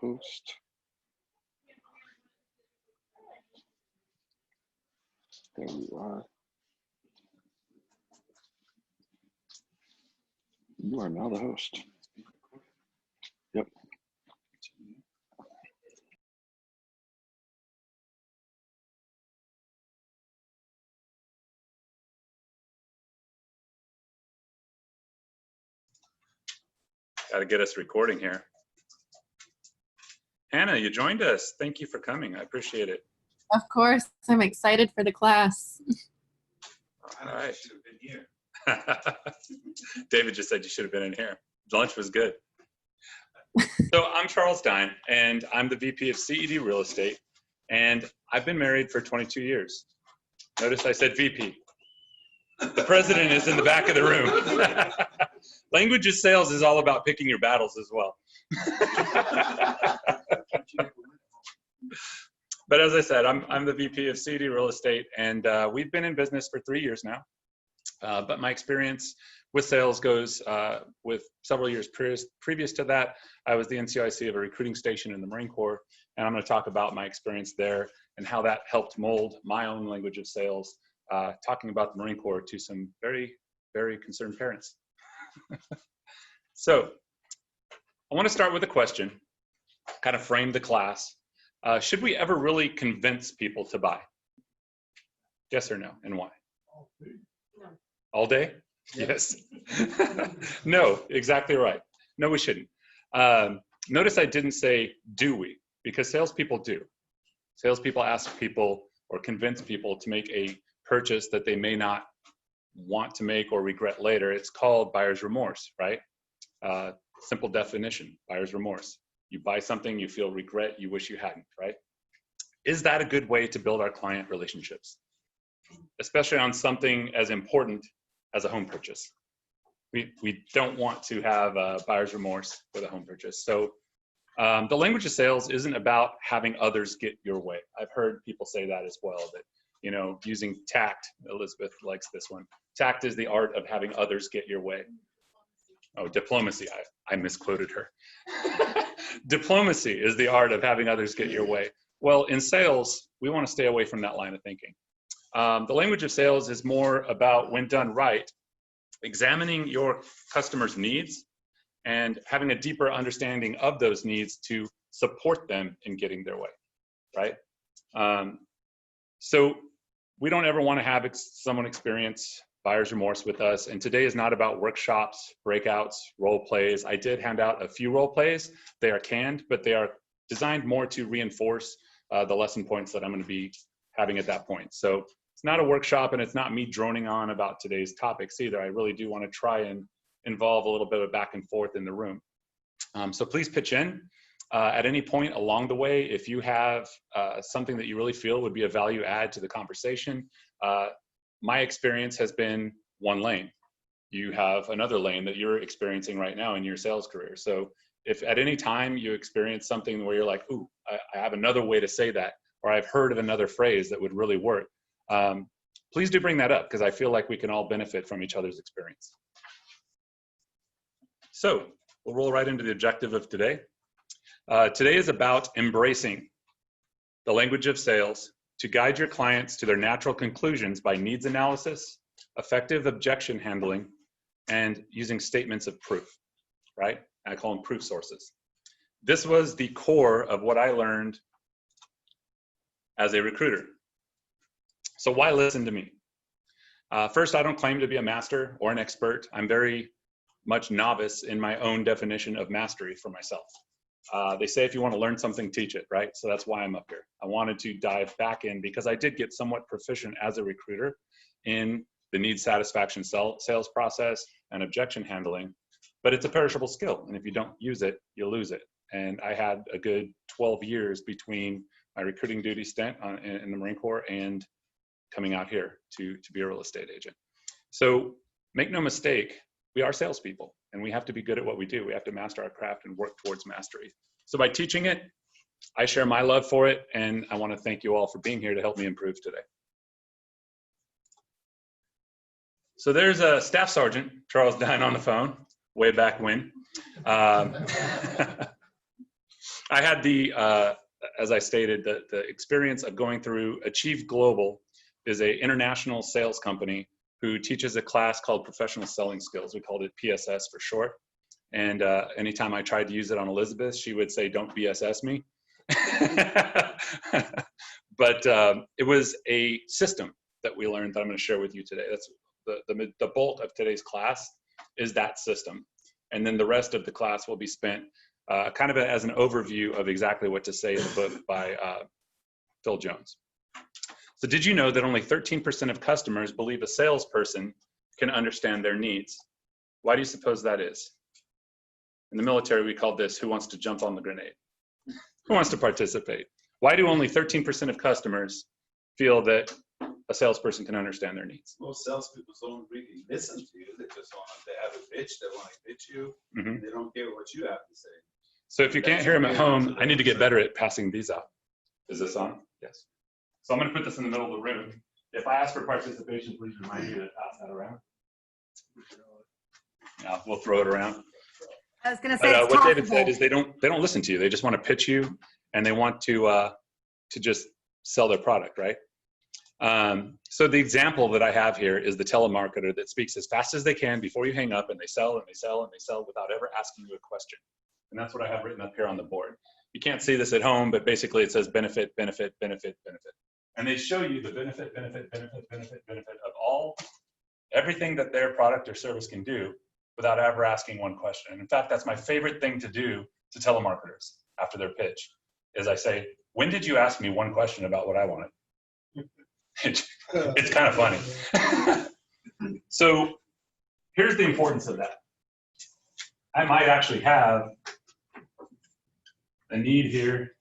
host. There you are. You are now the host. Yep. Got to get us recording here. Hannah, you joined us. Thank you for coming. I appreciate it. Of course, I'm excited for the class. All right. David just said you should have been in here. Lunch was good. So I'm Charles Dine, and I'm the VP of CED Real Estate, and I've been married for 22 years. Notice I said VP. The president is in the back of the room. Language of sales is all about picking your battles as well. But as I said, I'm the VP of CED Real Estate, and we've been in business for 3 years now. But my experience with sales goes with several years previous to that. I was the NCOIC of a recruiting station in the Marine Corps, and I'm going to talk about my experience there and how that helped mold my own language of sales, talking about the Marine Corps to some very, very concerned parents. So I want to start with a question, kind of frame the class. Should we ever really convince people to buy? Yes or no, and why? No. All day? Yes. No, exactly right. No, we shouldn't. Notice I didn't say, do we? Because salespeople do. Salespeople ask people or convince people to make a purchase that they may not want to make or regret later. It's called buyer's remorse, right? Simple definition, buyer's remorse. You buy something, you feel regret, you wish you hadn't, right? Is that a good way to build our client relationships? Especially on something as important as a home purchase. We don't want to have buyer's remorse with a home purchase. So the language of sales isn't about having others get your way. I've heard people say that as well, that, you know, using tact, Elizabeth likes this one. Tact is the art of having others get your way. Oh, diplomacy, I misquoted her. Diplomacy is the art of having others get your way. Well, in sales, we want to stay away from that line of thinking. The language of sales is more about, when done right, examining your customer's needs and having a deeper understanding of those needs to support them in getting their way, right? So we don't ever want to have someone experience buyer's remorse with us. And today is not about workshops, breakouts, role plays. I did hand out a few role plays. They are canned, but they are designed more to reinforce the lesson points that I'm going to be having at that point. So it's not a workshop, and it's not me droning on about today's topics either. I really do want to try and involve a little bit of back and forth in the room. So please pitch in at any point along the way. If you have something that you really feel would be a value add to the conversation, my experience has been one lane. You have another lane that you're experiencing right now in your sales career. So if at any time you experience something where you're like, ooh, I have another way to say that, or I've heard of another phrase that would really work, please do bring that up, because I feel like we can all benefit from each other's experience. So we'll roll right into the objective of today. Today is about embracing the language of sales to guide your clients to their natural conclusions by needs analysis, effective objection handling, and using statements of proof, right? I call them proof sources. This was the core of what I learned as a recruiter. So why listen to me? First, I don't claim to be a master or an expert. I'm very much novice in my own definition of mastery for myself. They say if you want to learn something, teach it, right? So that's why I'm up here. I wanted to dive back in because I did get somewhat proficient as a recruiter in the needs satisfaction sales process and objection handling, but it's a perishable skill. And if you don't use it, you lose it. And I had a good 12 years between my recruiting duty stint in the Marine Corps and coming out here to be a real estate agent. So make no mistake, we are salespeople, and we have to be good at what we do. We have to master our craft and work towards mastery. So by teaching it, I share my love for it, and I want to thank you all for being here to help me improve today. So there's a Staff Sergeant, Charles Dine, on the phone, way back when. I had the, as I stated, the experience of going through Achieve Global is a international sales company who teaches a class called Professional Selling Skills. We called it PSS for short. And anytime I tried to use it on Elizabeth, she would say, "Don't BSS me." But it was a system that we learned that I'm going to share with you today. That's the bulk of today's class is that system. And then the rest of the class will be spent kind of as an overview of exactly what to say in the book by Phil Jones. So did you know that only 13% of customers believe a salesperson can understand their needs? Why do you suppose that is? In the military, we call this "who wants to jump on the grenade?" Who wants to participate? Why do only 13% of customers feel that a salesperson can understand their needs? Most salespeople don't really listen to you. They just want to, they have a pitch, they want to pitch you, and they don't care what you have to say. So if you can't hear them at home, I need to get better at passing these out. Is this on? Yes. So I'm going to put this in the middle of the room. If I ask for participation, please remind me to pass that around. Yeah, we'll throw it around. I was going to say, But what David said is they don't listen to you. They just want to pitch you, and they want to just sell their product, right? So the example that I have here is the telemarketer that speaks as fast as they can before you hang up, and they sell and they sell and they sell without ever asking you a question. And that's what I have written up here on the board. You can't see this at home, but basically it says benefit, benefit, benefit, benefit. And they show you the benefit, benefit, benefit, benefit, benefit of everything that their product or service can do without ever asking one question. And in fact, that's my favorite thing to do to telemarketers after their pitch, is I say, when did you ask me one question about what I wanted? It's kind of funny. So here's the importance of that. I might actually have a need here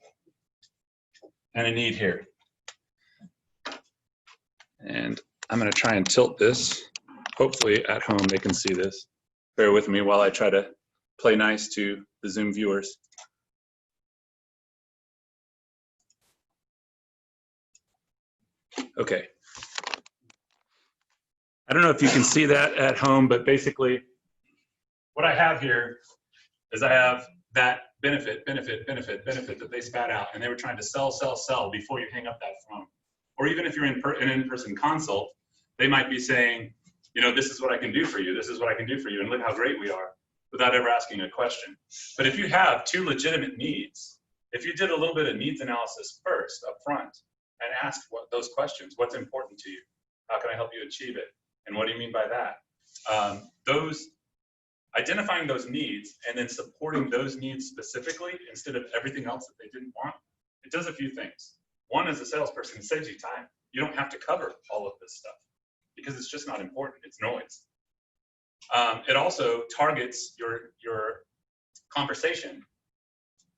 and a need here. And I'm going to try and tilt this. Hopefully at home they can see this. Bear with me while I try to play nice to the Zoom viewers. Okay. I don't know if you can see that at home, but basically what I have here is I have that benefit, benefit, benefit, benefit that they spat out, and they were trying to sell, sell, sell before you hang up that phone. Or even if you're in an in-person consult, they might be saying, you know, this is what I can do for you. This is what I can do for you. And look how great we are, without ever asking a question. But if you have two legitimate needs, if you did a little bit of needs analysis first up front and asked those questions, what's important to you? How can I help you achieve it? And what do you mean by that? Identifying those needs and then supporting those needs specifically instead of everything else that they didn't want, it does a few things. One, as a salesperson, it saves you time. You don't have to cover all of this stuff because it's just not important. It's noise. It also targets your conversation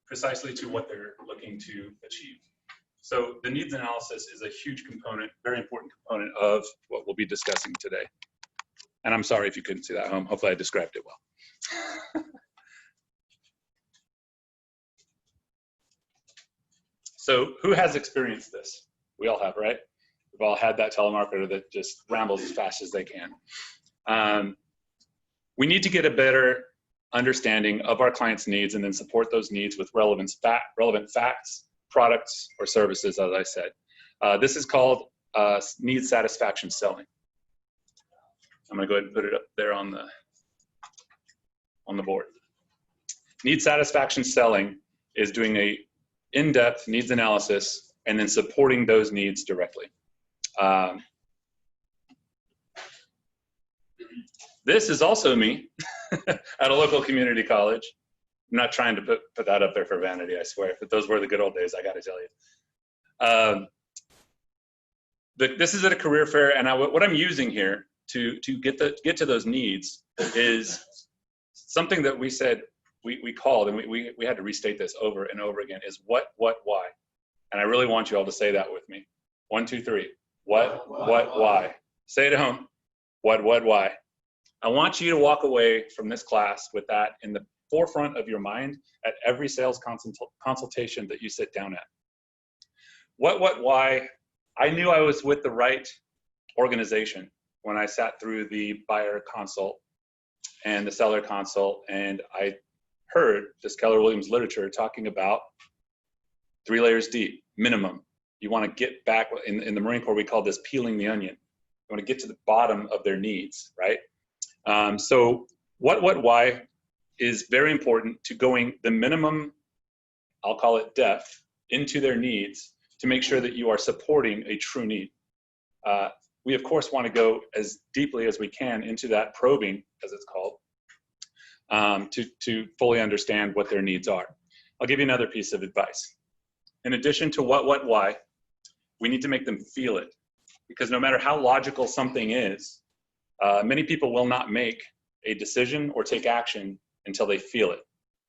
precisely to what they're looking to achieve. So the needs analysis is a huge component, very important component of what we'll be discussing today. And I'm sorry if you couldn't see that at home. Hopefully I described it well. So who has experienced this? We all have, right? We've all had that telemarketer that just rambles as fast as they can. We need to get a better understanding of our clients' needs and then support those needs with relevant facts, products, or services, as I said. This is called need satisfaction selling. I'm going to go ahead and put it up there on the board. Need satisfaction selling is doing a in-depth needs analysis and then supporting those needs directly. This is also me at a local community college. I'm not trying to put that up there for vanity, I swear, but those were the good old days, I got to tell you. This is at a career fair, and what I'm using here to get to those needs is something that we said we called, and we had to restate this over and over again, is what, why. And I really want you all to say that with me. 1, 2, 3. What, why. Say it at home. What, why. I want you to walk away from this class with that in the forefront of your mind at every sales consultation that you sit down at. What, why. I knew I was with the right organization when I sat through the buyer consult and the seller consult, and I heard this Keller Williams literature talking about 3 layers deep, minimum. You want to get back, in the Marine Corps, we call this peeling the onion. You want to get to the bottom of their needs, right? So what, why is very important to going the minimum, I'll call it depth, into their needs to make sure that you are supporting a true need. We, of course, want to go as deeply as we can into that probing, as it's called, to fully understand what their needs are. I'll give you another piece of advice. In addition to what, why, we need to make them feel it. Because no matter how logical something is, many people will not make a decision or take action until they feel it.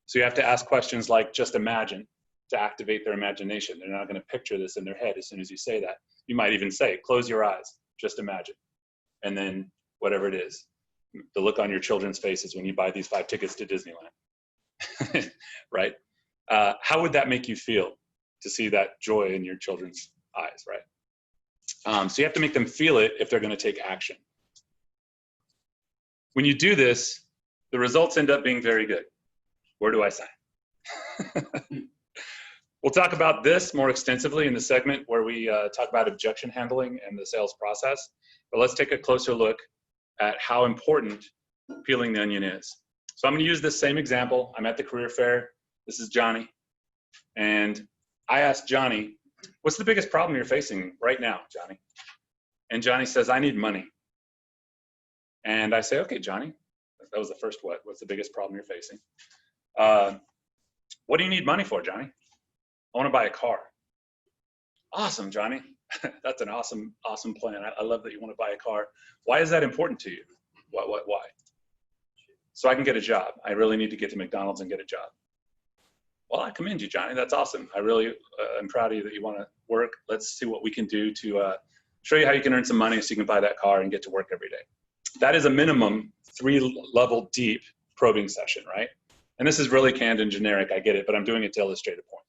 So you have to ask questions like, just imagine, to activate their imagination. They're not going to picture this in their head as soon as you say that. You might even say, close your eyes, just imagine. And then whatever it is, the look on your children's faces when you buy these 5 tickets to Disneyland, right? How would that make you feel to see that joy in your children's eyes, right? So you have to make them feel it if they're going to take action. When you do this, the results end up being very good. Where do I sign? We'll talk about this more extensively in the segment where we talk about objection handling and the sales process. But let's take a closer look at how important peeling the onion is. So I'm going to use this same example. I'm at the career fair. This is Johnny. And I asked Johnny, what's the biggest problem you're facing right now, Johnny? And Johnny says, I need money. And I say, okay, Johnny, that was the first what. What's the biggest problem you're facing? What do you need money for, Johnny? I want to buy a car. Awesome, Johnny. That's an awesome plan. I love that you want to buy a car. Why is that important to you? Why? So I can get a job. I really need to get to McDonald's and get a job. Well, I commend you, Johnny. That's awesome. I really am proud of you that you want to work. Let's see what we can do to show you how you can earn some money so you can buy that car and get to work every day. That is a minimum 3-level deep probing session, right? And this is really canned and generic. I get it, but I'm doing it to illustrate a point.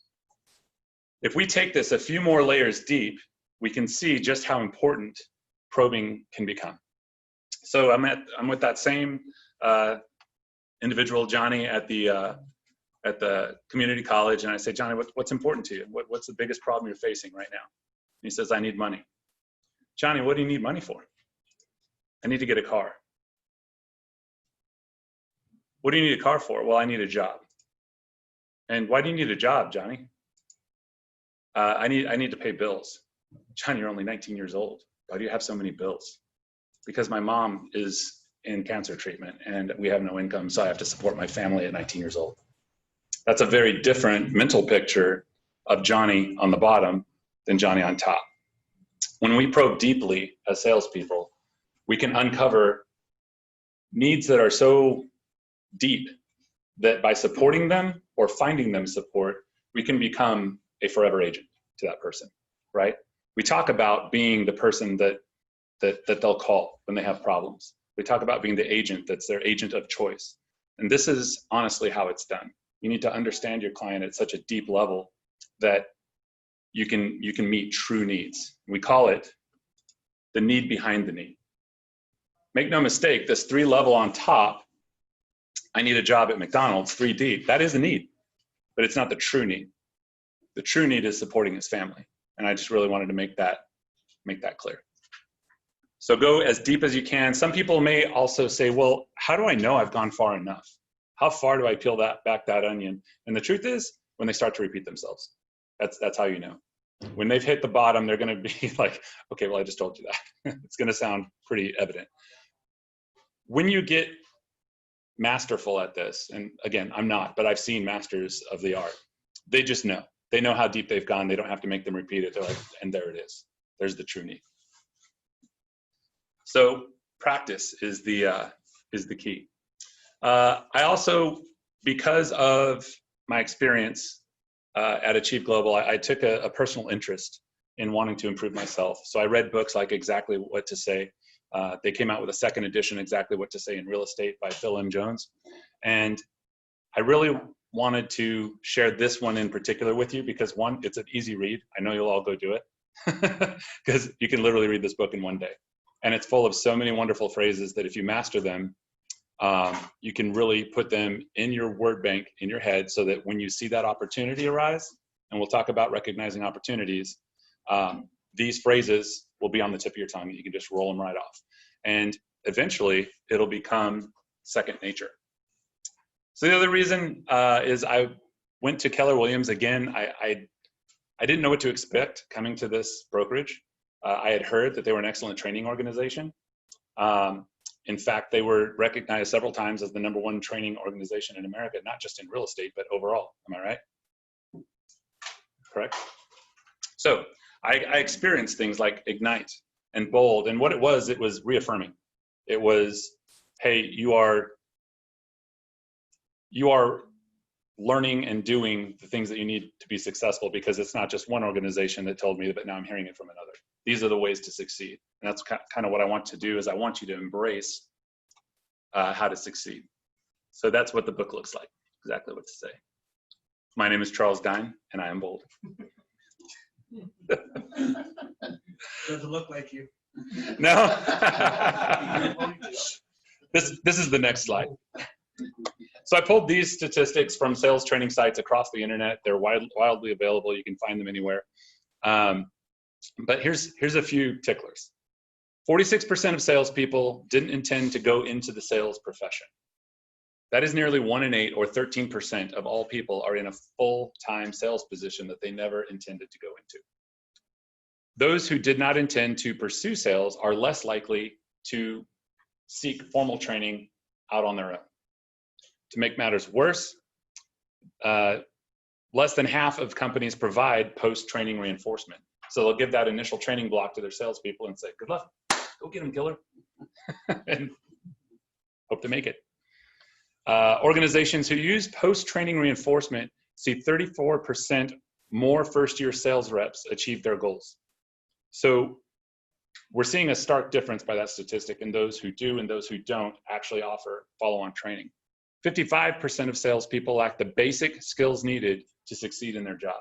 If we take this a few more layers deep, we can see just how important probing can become. So I'm with that same individual, Johnny, at the community college, and I say, Johnny, what's important to you? What's the biggest problem you're facing right now? And he says, I need money. Johnny, what do you need money for? I need to get a car. What do you need a car for? Well, I need a job. And why do you need a job, Johnny? I need to pay bills. Johnny, you're only 19 years old. Why do you have so many bills? Because my mom is in cancer treatment and we have no income, so I have to support my family at 19 years old. That's a very different mental picture of Johnny on the bottom than Johnny on top. When we probe deeply as salespeople, we can uncover needs that are so deep that by supporting them or finding them support, we can become a forever agent to that person, right? We talk about being the person that they'll call when they have problems. We talk about being the agent that's their agent of choice. And this is honestly how it's done. You need to understand your client at such a deep level that you can meet true needs. We call it the need behind the need. Make no mistake, this 3-level on top, I need a job at McDonald's, 3 deep, that is a need, but it's not the true need. The true need is supporting his family. And I just really wanted to make that clear. So go as deep as you can. Some people may also say, well, how do I know I've gone far enough? How far do I peel back that onion? And the truth is, when they start to repeat themselves, that's how you know. When they've hit the bottom, they're going to be like, okay, well, I just told you that. It's going to sound pretty evident. When you get masterful at this, and again, I'm not, but I've seen masters of the art, they just know. They know how deep they've gone. They don't have to make them repeat it. They're like, and there it is. There's the true need. So practice is the key. I also, because of my experience at Achieve Global, I took a personal interest in wanting to improve myself. So I read books like Exactly What to Say. They came out with a second edition, Exactly What to Say in Real Estate by Phil M. Jones. And I really wanted to share this one in particular with you because one, it's an easy read. I know you'll all go do it because you can literally read this book in one day. And it's full of so many wonderful phrases that if you master them, you can really put them in your word bank, in your head, so that when you see that opportunity arise, and we'll talk about recognizing opportunities, these phrases will be on the tip of your tongue. You can just roll them right off. And eventually, it'll become second nature. So the other reason is I went to Keller Williams again. I didn't know what to expect coming to this brokerage. I had heard that they were an excellent training organization. In fact, they were recognized several times as the #1 training organization in America, not just in real estate, but overall. Am I right? Correct? So I experienced things like Ignite and Bold, and what it was reaffirming. It was, hey, you are learning and doing the things that you need to be successful, because it's not just one organization that told me, but now I'm hearing it from another. These are the ways to succeed. And that's kind of what I want to do, is I want you to embrace how to succeed. So that's what the book looks like, exactly what to say. My name is Charles Dine, and I am bold. Doesn't look like you. No? This is the next slide. So I pulled these statistics from sales training sites across the internet. They're wildly available. You can find them anywhere. But here's a few ticklers. 46% of salespeople didn't intend to go into the sales profession. That is nearly 1 in 8, or 13% of all people are in a full-time sales position that they never intended to go into. Those who did not intend to pursue sales are less likely to seek formal training out on their own. To make matters worse, less than half of companies provide post-training reinforcement. So they'll give that initial training block to their salespeople and say, good luck, go get them, killer, and hope to make it. Organizations who use post-training reinforcement see 34% more first-year sales reps achieve their goals. So we're seeing a stark difference by that statistic in those who do and those who don't actually offer follow-on training. 55% of salespeople lack the basic skills needed to succeed in their job.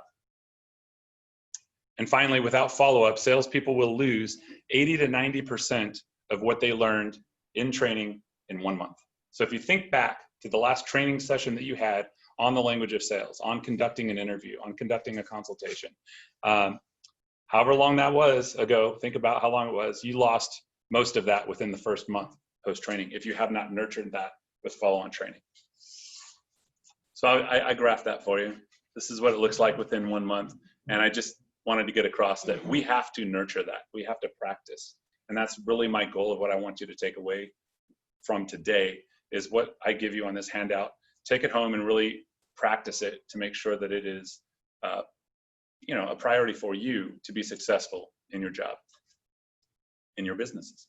And finally, without follow-up, salespeople will lose 80 to 90% of what they learned in training in 1 month. So if you think back to the last training session that you had on the language of sales, on conducting an interview, on conducting a consultation, however long that was ago, think about how long it was, you lost most of that within the first month post-training if you have not nurtured that with follow-on training. So I graphed that for you. This is what it looks like within 1 month. And I just wanted to get across that we have to nurture that. We have to practice. And that's really my goal of what I want you to take away from today, is what I give you on this handout. Take it home and really practice it to make sure that it is a priority for you to be successful in your job, in your businesses.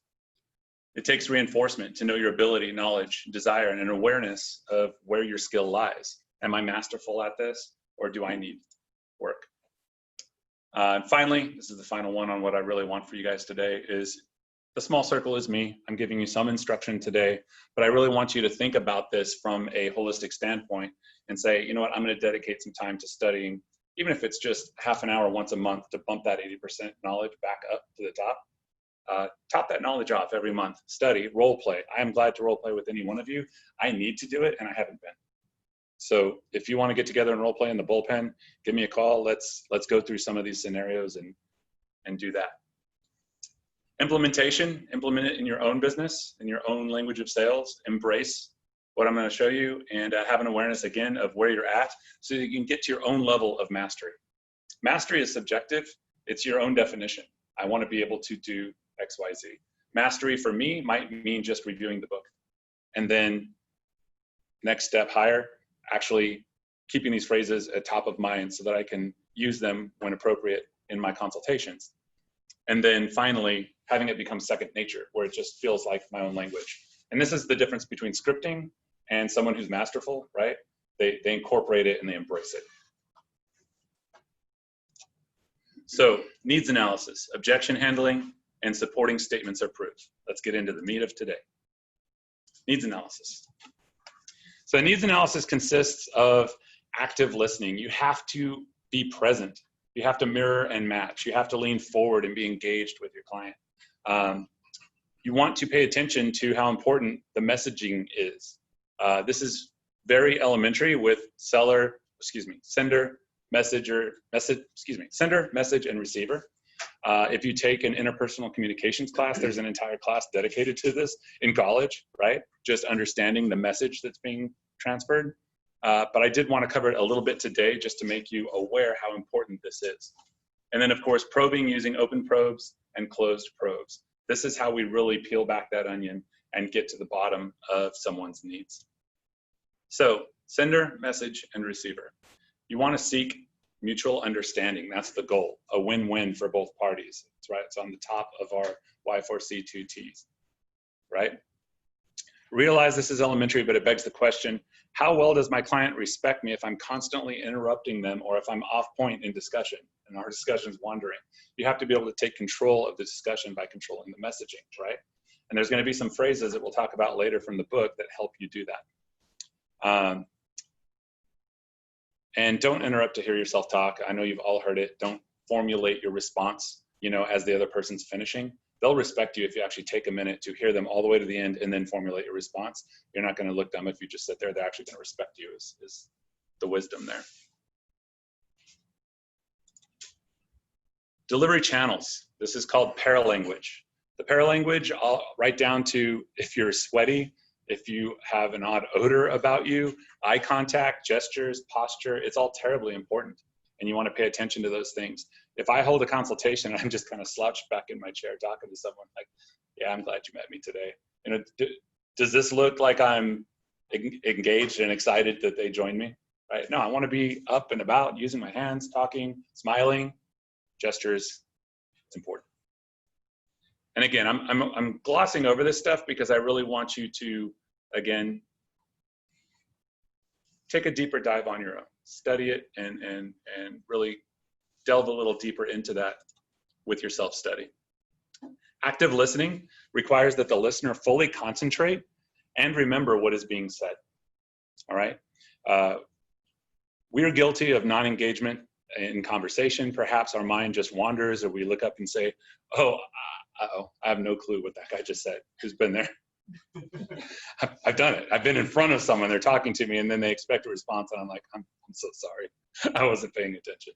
It takes reinforcement to know your ability, knowledge, desire, and an awareness of where your skill lies. Am I masterful at this, or do I need work? And finally, this is the final one on what I really want for you guys today, is the small circle is me. I'm giving you some instruction today, but I really want you to think about this from a holistic standpoint and say, you know what, I'm going to dedicate some time to studying, even if it's just half an hour once a month, to bump that 80% knowledge back up to the top. Top that knowledge off every month. Study, role play. I am glad to role play with any one of you. I need to do it, and I haven't been. So if you want to get together and role play in the bullpen, give me a call. Let's go through some of these scenarios and do that. Implementation, implement it in your own business, in your own language of sales. Embrace what I'm going to show you, and have an awareness again of where you're at, so you can get to your own level of mastery. Mastery is subjective. It's your own definition. I want to be able to do X, Y, Z. Mastery for me might mean just reviewing the book. And then next step higher, actually keeping these phrases at top of mind so that I can use them when appropriate in my consultations. And then finally, having it become second nature, where it just feels like my own language. And this is the difference between scripting and someone who's masterful, right? They incorporate it and they embrace it. So needs analysis, objection handling, and supporting statements of proof. Let's get into the meat of today. Needs analysis. So needs analysis consists of active listening. You have to be present. You have to mirror and match. You have to lean forward and be engaged with your client. You want to pay attention to how important the messaging is. This is very elementary with sender, sender, message, and receiver. If you take an interpersonal communications class, there's an entire class dedicated to this in college, right? Just understanding the message that's being transferred. But I did want to cover it a little bit today just to make you aware how important this is. And then, of course, probing using open probes and closed probes. This is how we really peel back that onion and get to the bottom of someone's needs. So, sender, message, and receiver. You want to seek mutual understanding. That's the goal, a win-win for both parties. That's right. It's on the top of our Y4C2Ts, right? Realize this is elementary, but it begs the question, how well does my client respect me if I'm constantly interrupting them or if I'm off point in discussion and our discussion is wandering? You have to be able to take control of the discussion by controlling the messaging, right? And there's going to be some phrases that we'll talk about later from the book that help you do that. And don't interrupt to hear yourself talk. I know you've all heard it. Don't formulate your response, as the other person's finishing. They'll respect you if you actually take a minute to hear them all the way to the end and then formulate your response. You're not going to look dumb if you just sit there. They're actually going to respect you is the wisdom there. Delivery channels. This is called paralanguage. The paralanguage, right down to if you're sweaty, if you have an odd odor about you, eye contact, gestures, posture, it's all terribly important. And you want to pay attention to those things. If I hold a consultation and I'm just kind of slouched back in my chair talking to someone like, yeah, I'm glad you met me today. Does this look like I'm engaged and excited that they joined me? Right? No, I want to be up and about, using my hands, talking, smiling, gestures. It's important. And again, I'm glossing over this stuff because I really want you to, again, take a deeper dive on your own. Study it and really delve a little deeper into that with your self-study. Active listening requires that the listener fully concentrate and remember what is being said. All right? We are guilty of non-engagement in conversation. Perhaps our mind just wanders, or we look up and say, oh, I have no clue what that guy just said. Who's been there? I've done it. I've been in front of someone, they're talking to me, and then they expect a response, and I'm like, I'm so sorry. I wasn't paying attention.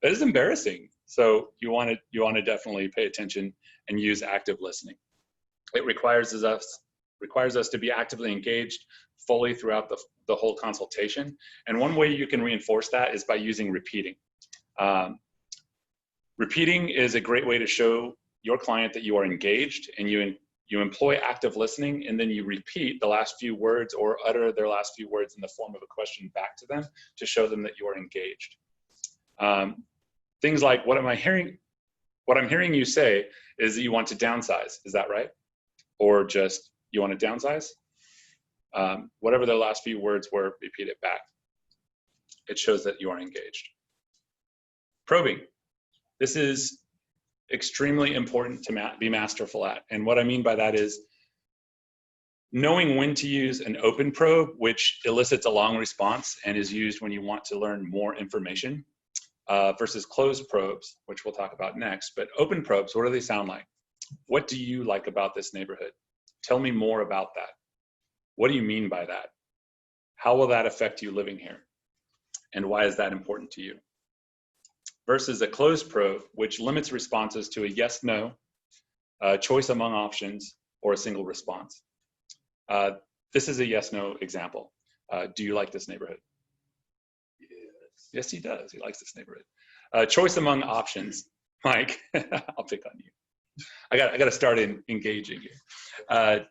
That is embarrassing. So you want to definitely pay attention and use active listening. It requires us to be actively engaged fully throughout the whole consultation. And one way you can reinforce that is by using repeating. Repeating is a great way to show your client that you are engaged, and you employ active listening, and then you repeat the last few words or utter their last few words in the form of a question back to them to show them that you are engaged. Things like, what I'm hearing you say is that you want to downsize. Is that right? Or just, you want to downsize? Whatever their last few words were, repeat it back. It shows that you are engaged. Probing. This is extremely important to be masterful at. And what I mean by that is knowing when to use an open probe, which elicits a long response and is used when you want to learn more information, versus closed probes, which we'll talk about next. But open probes, what do they sound like? What do you like about this neighborhood? Tell me more about that. What do you mean by that? How will that affect you living here? And why is that important to you? Versus a closed probe, which limits responses to a yes, no, choice among options, or a single response. This is a yes, no example. Do you like this neighborhood? Yes, he does. He likes this neighborhood. Choice among options. Mike, I'll pick on you. I got to start engaging you.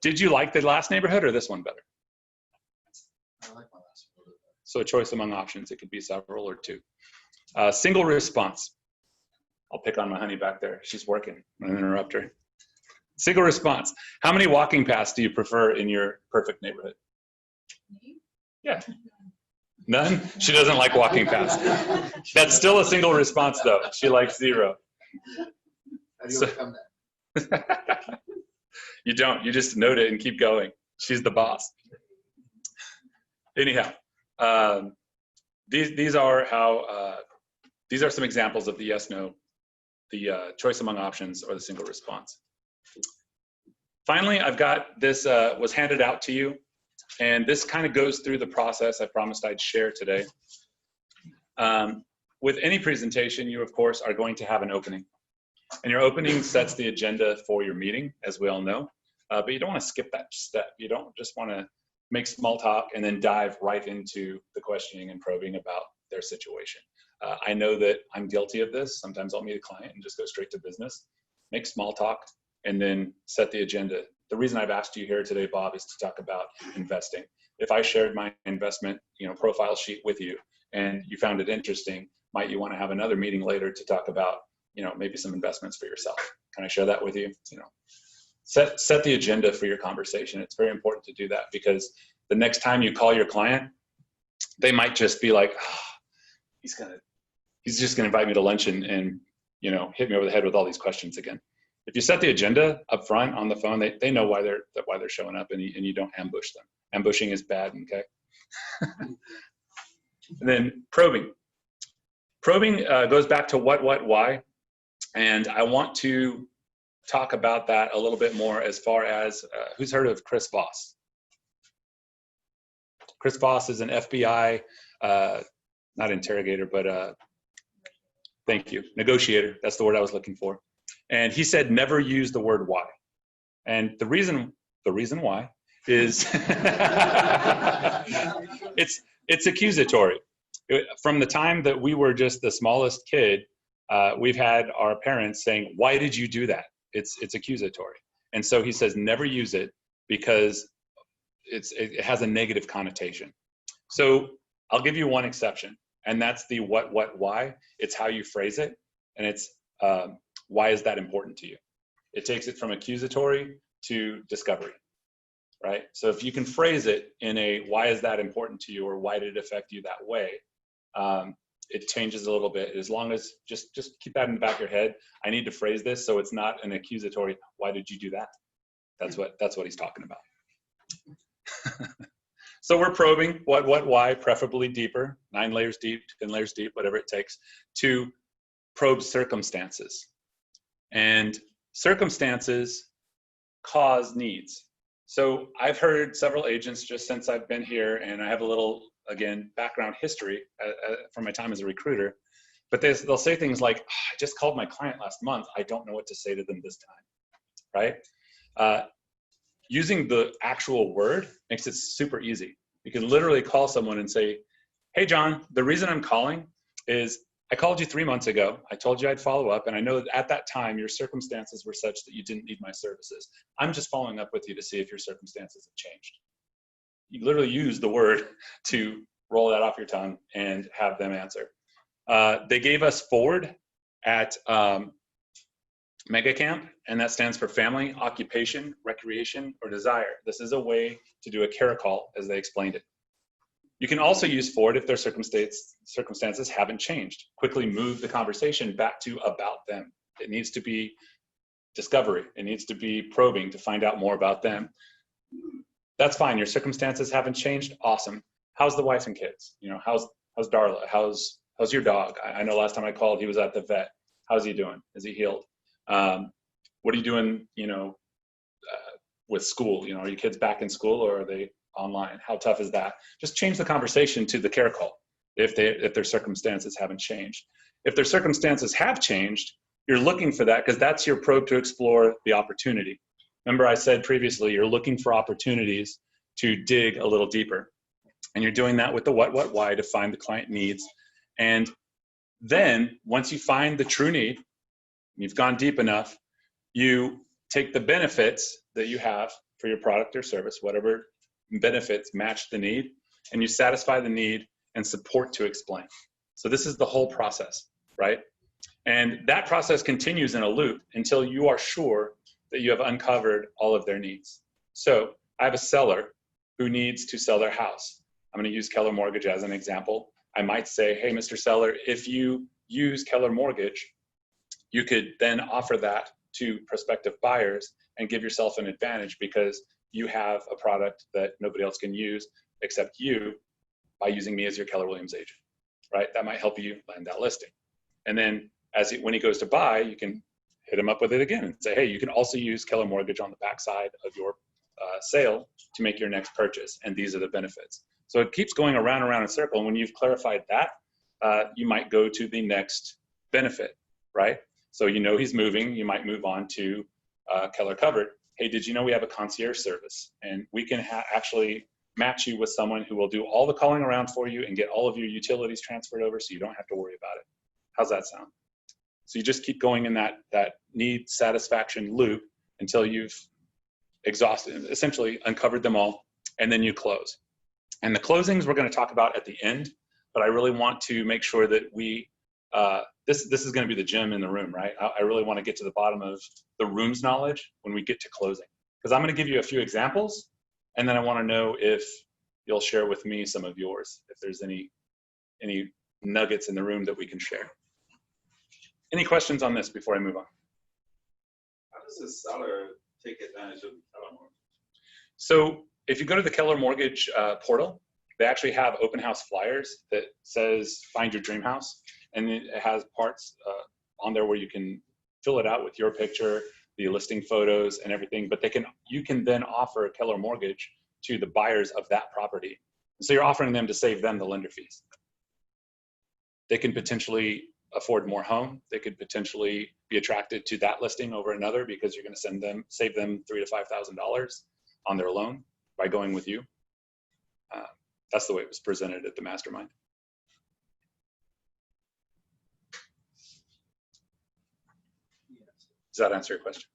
Did you like the last neighborhood or this one better? I like my last one. So a choice among options. It could be several or two. Single response. I'll pick on my honey back there. She's working. I'm going to interrupt her. Single response. How many walking paths do you prefer in your perfect neighborhood? Yeah. None? She doesn't like walking paths. That's still a single response, though. She likes 0. How do you overcome that? You don't. You just note it and keep going. She's the boss. Anyhow, these are some examples of the yes, no, the choice among options, or the single response. Finally, I've got this was handed out to you, and this kind of goes through the process I promised I'd share today. with any presentation, you of course are going to have an opening. And your opening sets the agenda for your meeting, as we all know. But you don't want to skip that step. You don't just want to make small talk and then dive right into the questioning and probing about their situation. I know that I'm guilty of this. Sometimes I'll meet a client and just go straight to business, make small talk, and then set the agenda. The reason I've asked you here today, Bob, is to talk about investing. If I shared my investment, profile sheet with you and you found it interesting, might you want to have another meeting later to talk about, maybe some investments for yourself? Can I share that with you? Set the agenda for your conversation. It's very important to do that, because the next time you call your client, they might just be like, he's just gonna invite me to lunch and hit me over the head with all these questions again. If you set the agenda up front on the phone, they know why they're showing up, and you don't ambush them. Ambushing is bad, okay? And then probing. Probing goes back to what, why, and I want to talk about that a little bit more as far as, who's heard of Chris Voss? Chris Voss is an FBI, not interrogator, but thank you, negotiator. That's the word I was looking for. And he said, never use the word why. And the reason why is it's accusatory. From the time that we were just the smallest kid, we've had our parents saying, why did you do that? It's accusatory. And so he says, never use it, because it has a negative connotation. So I'll give you one exception, and that's the what, why. It's how you phrase it, and it's why is that important to you? It takes it from accusatory to discovery, right? So if you can phrase it in a why is that important to you, or why did it affect you that way, it changes a little bit. As long as just keep that in the back of your head. I need to phrase this so it's not an accusatory, why did you do that? That's what he's talking about. So we're probing what, why, preferably deeper, 9 layers deep, 10 layers deep, whatever it takes, to probe circumstances. And circumstances cause needs. So I've heard several agents just since I've been here, and I have a little, again, background history from my time as a recruiter, but they'll say things like, I just called my client last month. I don't know what to say to them this time, right? Using the actual word makes it super easy. You can literally call someone and say, hey, John, the reason I'm calling is I called you 3 months ago. I told you I'd follow up, and I know that at that time your circumstances were such that you didn't need my services. I'm just following up with you to see if your circumstances have changed. You literally use the word to roll that off your tongue and have them answer. They gave us FORWARD at Mega Camp, and that stands for Family, Occupation, Recreation, or Desire. This is a way to do a CARICOL, as they explained it. You can also use FORWARD if their circumstances haven't changed. Quickly move the conversation back to about them. It needs to be discovery. It needs to be probing to find out more about them. That's fine. Your circumstances haven't changed. Awesome. How's the wife and kids? How's Darla? How's your dog? I know last time I called, he was at the vet. How's he doing? Is he healed? What are you doing, with school? Are your kids back in school, or are they online? How tough is that? Just change the conversation to the CARICOL if their circumstances haven't changed. If their circumstances have changed, you're looking for that, because that's your probe to explore the opportunity. Remember I said previously, you're looking for opportunities to dig a little deeper. And you're doing that with the what, why, to find the client needs. And then once you find the true need, you've gone deep enough, you take the benefits that you have for your product or service, whatever benefits match the need, and you satisfy the need and support to explain. So this is the whole process, right? And that process continues in a loop until you are sure that you have uncovered all of their needs. So I have a seller who needs to sell their house. I'm going to use Keller Mortgage as an example. I might say, hey, Mr. Seller, if you use Keller Mortgage, you could then offer that to prospective buyers and give yourself an advantage, because you have a product that nobody else can use except you by using me as your Keller Williams agent, right? That might help you land that listing. And then when he goes to buy, you can hit him up with it again and say, hey, you can also use Keller Mortgage on the backside of your sale to make your next purchase, and these are the benefits. So it keeps going around and around in a circle, and when you've clarified that, you might go to the next benefit, right? So you know he's moving, you might move on to Keller Covered. Hey, did you know we have a concierge service? And we can actually match you with someone who will do all the calling around for you and get all of your utilities transferred over so you don't have to worry about it. How's that sound? So you just keep going in that need satisfaction loop until you've exhausted, essentially uncovered them all, and then you close. And the closings we're going to talk about at the end, but I really want to make sure that we, this is going to be the gem in the room, right? I really want to get to the bottom of the room's knowledge when we get to closing. Because I'm going to give you a few examples, and then I want to know if you'll share with me some of yours, if there's any nuggets in the room that we can share. Any questions on this before I move on? How does the seller take advantage of the Keller Mortgage? So if you go to the Keller Mortgage portal, they actually have open house flyers that says find your dream house, and it has parts on there where you can fill it out with your picture, the listing photos and everything, but you can then offer a Keller Mortgage to the buyers of that property. So you're offering them to save them the lender fees. They can potentially afford more home. They could potentially be attracted to that listing over another because you're going to save them $3,000 to $5,000 on their loan by going with you. That's the way it was presented at the mastermind. Does that answer your question?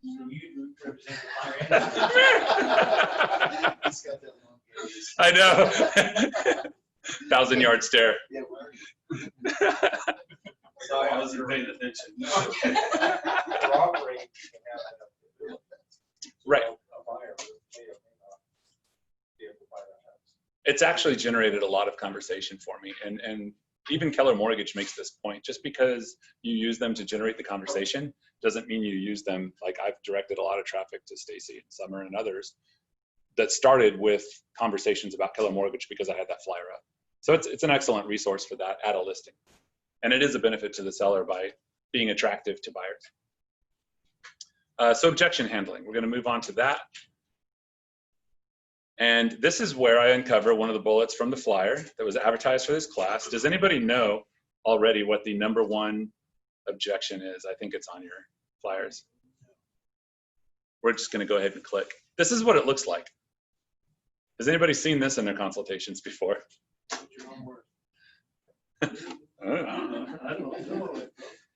So you represent the higher end. He's got that long gaze. I know. 1,000-yard stare. Yeah, well, Sorry, I wasn't paying attention. corroborate, you can have that. Right. A buyer may or may not be able to buy that house. It's actually generated a lot of conversation for me. And even Keller Mortgage makes this point. Just because you use them to generate the conversation doesn't mean you use them. Like I've directed a lot of traffic to Stacy and Summer and others that started with conversations about Keller Mortgage because I had that flyer up. So it's an excellent resource for that at a listing. And it is a benefit to the seller by being attractive to buyers. So objection handling, we're going to move on to that. And this is where I uncover one of the bullets from the flyer that was advertised for this class. Does anybody know already what the #1 objection is? I think it's on your flyers. We're just going to go ahead and click. This is what it looks like. Has anybody seen this in their consultations before? Your own word. I don't know.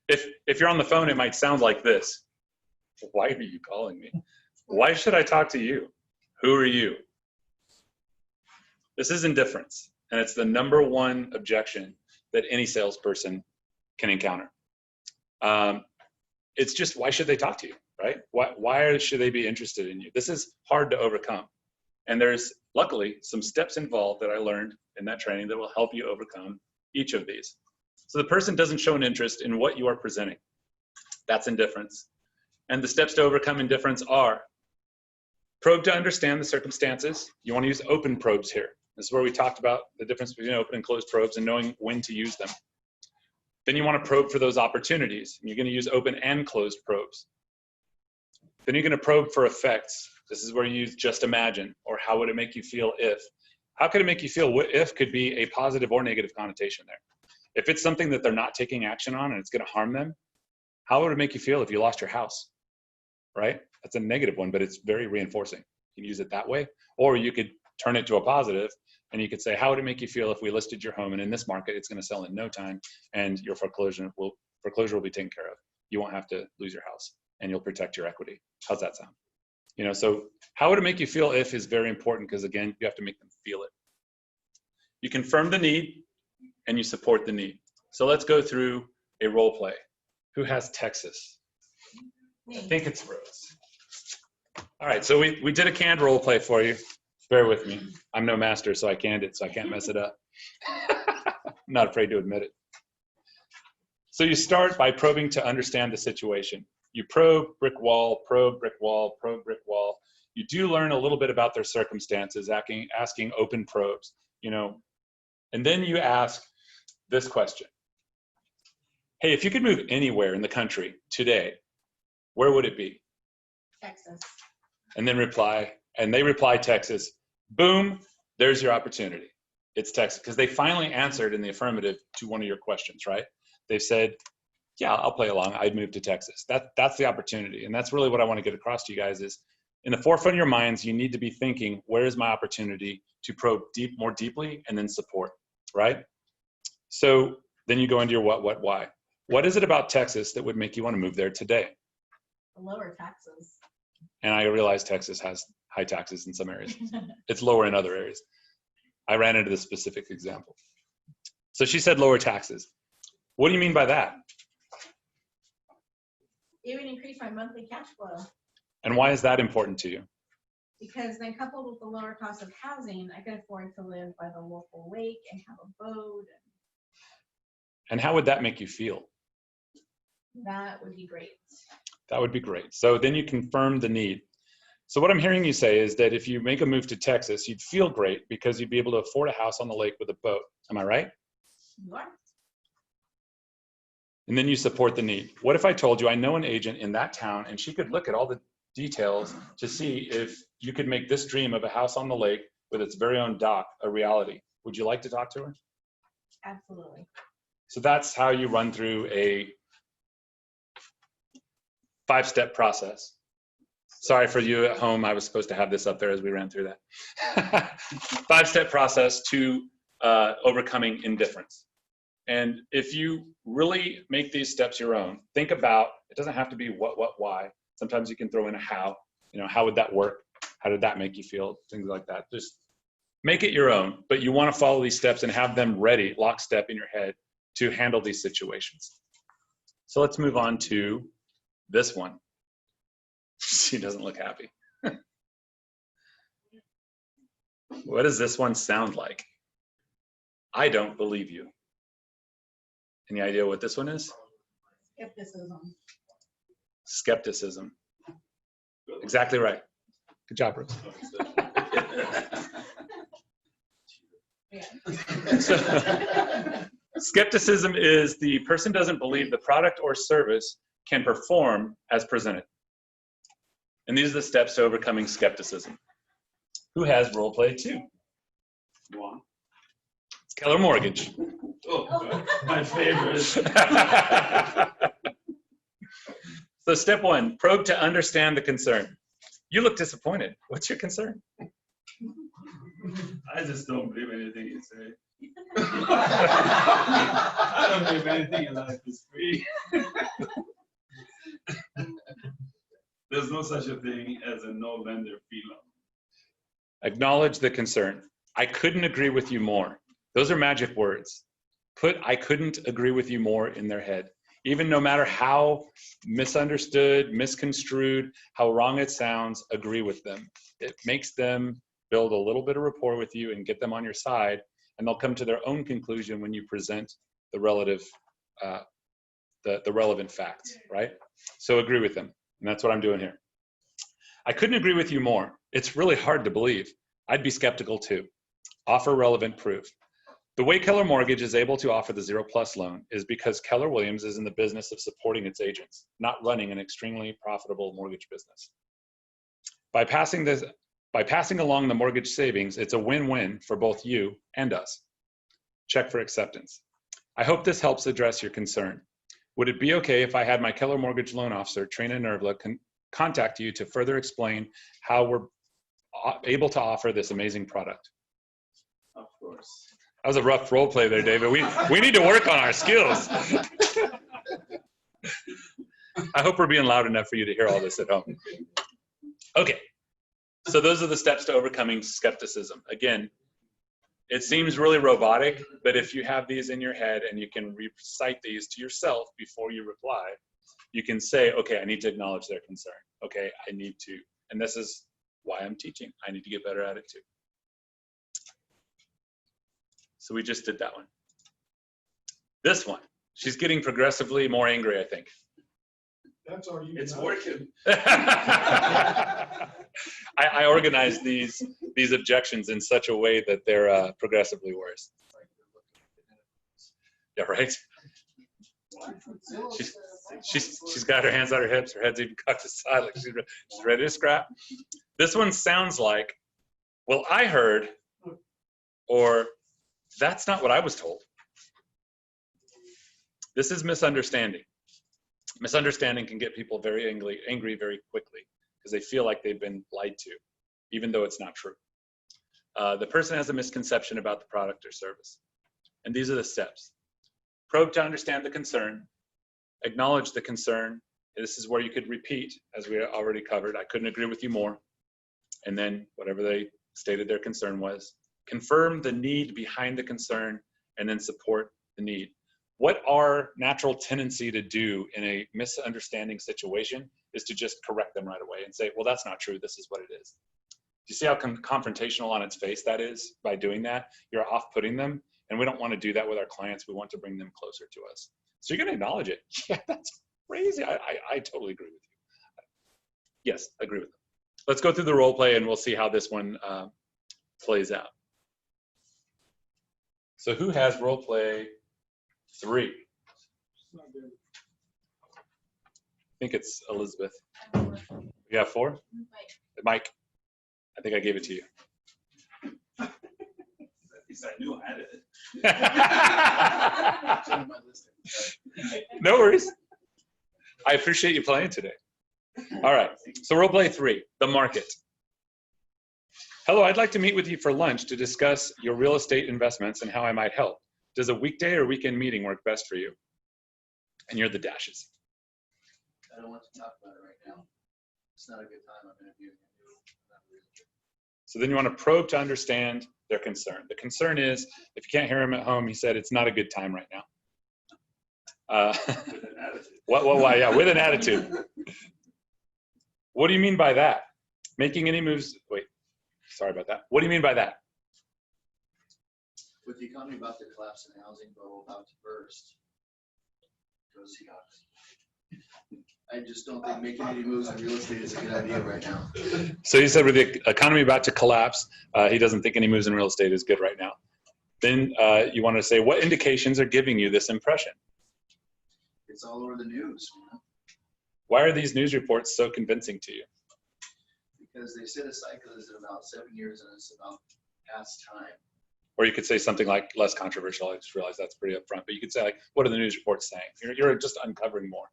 If you're on the phone, it might sound like this. Why are you calling me? Why should I talk to you? Who are you? This is indifference, and it's the #1 objection that any salesperson can encounter. It's just, why should they talk to you, right? Why should they be interested in you? This is hard to overcome. And there's, luckily, some steps involved that I learned in that training that will help you overcome each of these. So the person doesn't show an interest in what you are presenting. That's indifference. And the steps to overcome indifference are probe to understand the circumstances. You want to use open probes here. This is where we talked about the difference between open and closed probes and knowing when to use them. Then you want to probe for those opportunities. And you're going to use open and closed probes. Then you're going to probe for effects. This is where you use just imagine, or how would it make you feel if. How could it make you feel if could be a positive or negative connotation there. If it's something that they're not taking action on and it's going to harm them, how would it make you feel if you lost your house, right? That's a negative one, but it's very reinforcing. You can use it that way, or you could turn it to a positive and you could say, how would it make you feel if we listed your home and in this market, it's going to sell in no time and your foreclosure will be taken care of. You won't have to lose your house and you'll protect your equity. How's that sound? You know, so how would it make you feel if is very important because again, you have to make them feel it. You confirm the need and you support the need. So let's go through a role play. Who has Texas? I think it's Rose. All right, so we did a canned role play for you. Bear with me. I'm no master, so I canned it, so I can't mess it up. I'm not afraid to admit it. So you start by probing to understand the situation. You probe, brick wall, probe, brick wall, probe, brick wall. You do learn a little bit about their circumstances, asking open probes, you know, and then you ask this question. Hey, if you could move anywhere in the country today, where would it be? Texas. And then they reply Texas. Boom, there's your opportunity. It's Texas, because they finally answered in the affirmative to one of your questions, right? They've said, yeah, I'll play along. I'd move to Texas. That's the opportunity. And that's really what I want to get across to you guys is in the forefront of your minds, you need to be thinking, where is my opportunity to probe more deeply and then support, right? So then you go into your what, why. What is it about Texas that would make you want to move there today? Lower taxes. And I realize Texas has high taxes in some areas. It's lower in other areas. I ran into this specific example. So she said lower taxes. What do you mean by that? It would increase my monthly cash flow And why is that important to you? because then coupled with the lower cost of housing, I could afford to live by the local lake and have a boat. And how would that make you feel? That would be great. That would be great. So then you confirm the need. So what I'm hearing you say is that if you make a move to Texas, you'd feel great because you'd be able to afford a house on the lake with a boat. Am I right? You are. And then you support the need. What if I told you I know an agent in that town and she could look at all the details to see if you could make this dream of a house on the lake with its very own dock a reality? Would you like to talk to her? Absolutely. So that's how you run through a 5-step process. Sorry for you at home. I was supposed to have this up there as we ran through that. 5-step process to overcoming indifference. And if you really make these steps your own, think about, it doesn't have to be what, why. Sometimes you can throw in a how. You know, how would that work? How did that make you feel? Things like that. Just make it your own, but you want to follow these steps and have them ready, lockstep in your head to handle these situations. So let's move on to this one. She doesn't look happy. What does this one sound like? I don't believe you. Any idea what this one is? Skepticism. Skepticism. Exactly right. Good job, Bruce. Yeah. So, skepticism is the person doesn't believe the product or service can perform as presented. And these are the steps to overcoming skepticism. Who has role play 2? One. It's Keller Mortgage. Oh, my favorite. So step 1, probe to understand the concern. You look disappointed. What's your concern? I just don't believe anything you say. I don't believe anything in life is free. There's no such a thing as a no lender fee loan. Acknowledge the concern. I couldn't agree with you more. Those are magic words. Put I couldn't agree with you more in their head. Even no matter how misunderstood, misconstrued, how wrong it sounds, agree with them. It makes them build a little bit of rapport with you and get them on your side, and they'll come to their own conclusion when you present the relative, the relevant facts, right? So agree with them, and that's what I'm doing here. I couldn't agree with you more. It's really hard to believe. I'd be skeptical too. Offer relevant proof. The way Keller Mortgage is able to offer the 0+ loan is because Keller Williams is in the business of supporting its agents, not running an extremely profitable mortgage business. By passing along the mortgage savings, it's a win-win for both you and us. Check for acceptance. I hope this helps address your concern. Would it be okay if I had my Keller Mortgage loan officer, Trina Nervla, contact you to further explain how we're able to offer this amazing product? Of course. That was a rough role play there, David. We need to work on our skills. I hope we're being loud enough for you to hear all this at home. Okay, so those are the steps to overcoming skepticism. Again, it seems really robotic, but if you have these in your head and you can recite these to yourself before you reply, you can say, okay, I need to acknowledge their concern. Okay, I need to, and this is why I'm teaching. I need to get better at it too. So we just did that one. This one, she's getting progressively more angry, I think. That's all you. It's working. I organize these objections in such a way that they're progressively worse. Yeah, right? She's got her hands on her hips, her head's even cocked to the side, like she's ready to scrap. This one sounds like, well, I heard, or That's not what I was told. This is misunderstanding. Misunderstanding can get people very angry very quickly because they feel like they've been lied to, even though it's not true. The person has a misconception about the product or service. And these are the steps. Probe to understand the concern. Acknowledge the concern. This is where you could repeat, as we already covered. I couldn't agree with you more. And then whatever they stated their concern was. Confirm the need behind the concern, and then support the need. What our natural tendency to do in a misunderstanding situation is to just correct them right away and say, well, that's not true. This is what it is. Do you see how confrontational on its face that is by doing that? You're off-putting them, and we don't want to do that with our clients. We want to bring them closer to us. So you're going to acknowledge it. Yeah, that's crazy. I totally agree with you. Yes, I agree with them. Let's go through the role play, and we'll see how this one plays out. So who has role play 3? I think it's Elizabeth. You have 4? Mike, I think I gave it to you. At least I knew I had it. It's on my list. No worries. I appreciate you playing today. All right, so role play 3, the market. Hello, I'd like to meet with you for lunch to discuss your real estate investments and how I might help. Does a weekday or weekend meeting work best for you? And you're the dashes. I don't want to talk about it right now. It's not a good time. I'm interviewing a new realtor. So then you want to probe to understand their concern. The concern is, if you can't hear him at home, he said it's not a good time right now. With an attitude. Why? Yeah, with an attitude. What do you mean by that? Making any moves? Wait, sorry about that. What do you mean by that? With the economy about to collapse and the housing bubble about to burst, go Seahawks. I just don't think making any moves in real estate is a good idea right now. So you said with the economy about to collapse, he doesn't think any moves in real estate is good right now. Then you want to say, what indications are giving you this impression? It's all over the news, man. Why are these news reports so convincing to you? Because they said a cycle is in about 7 years and it's about past time. Or you could say something like less controversial. I just realized that's pretty upfront. But you could say, like, what are the news reports saying? You're just uncovering more.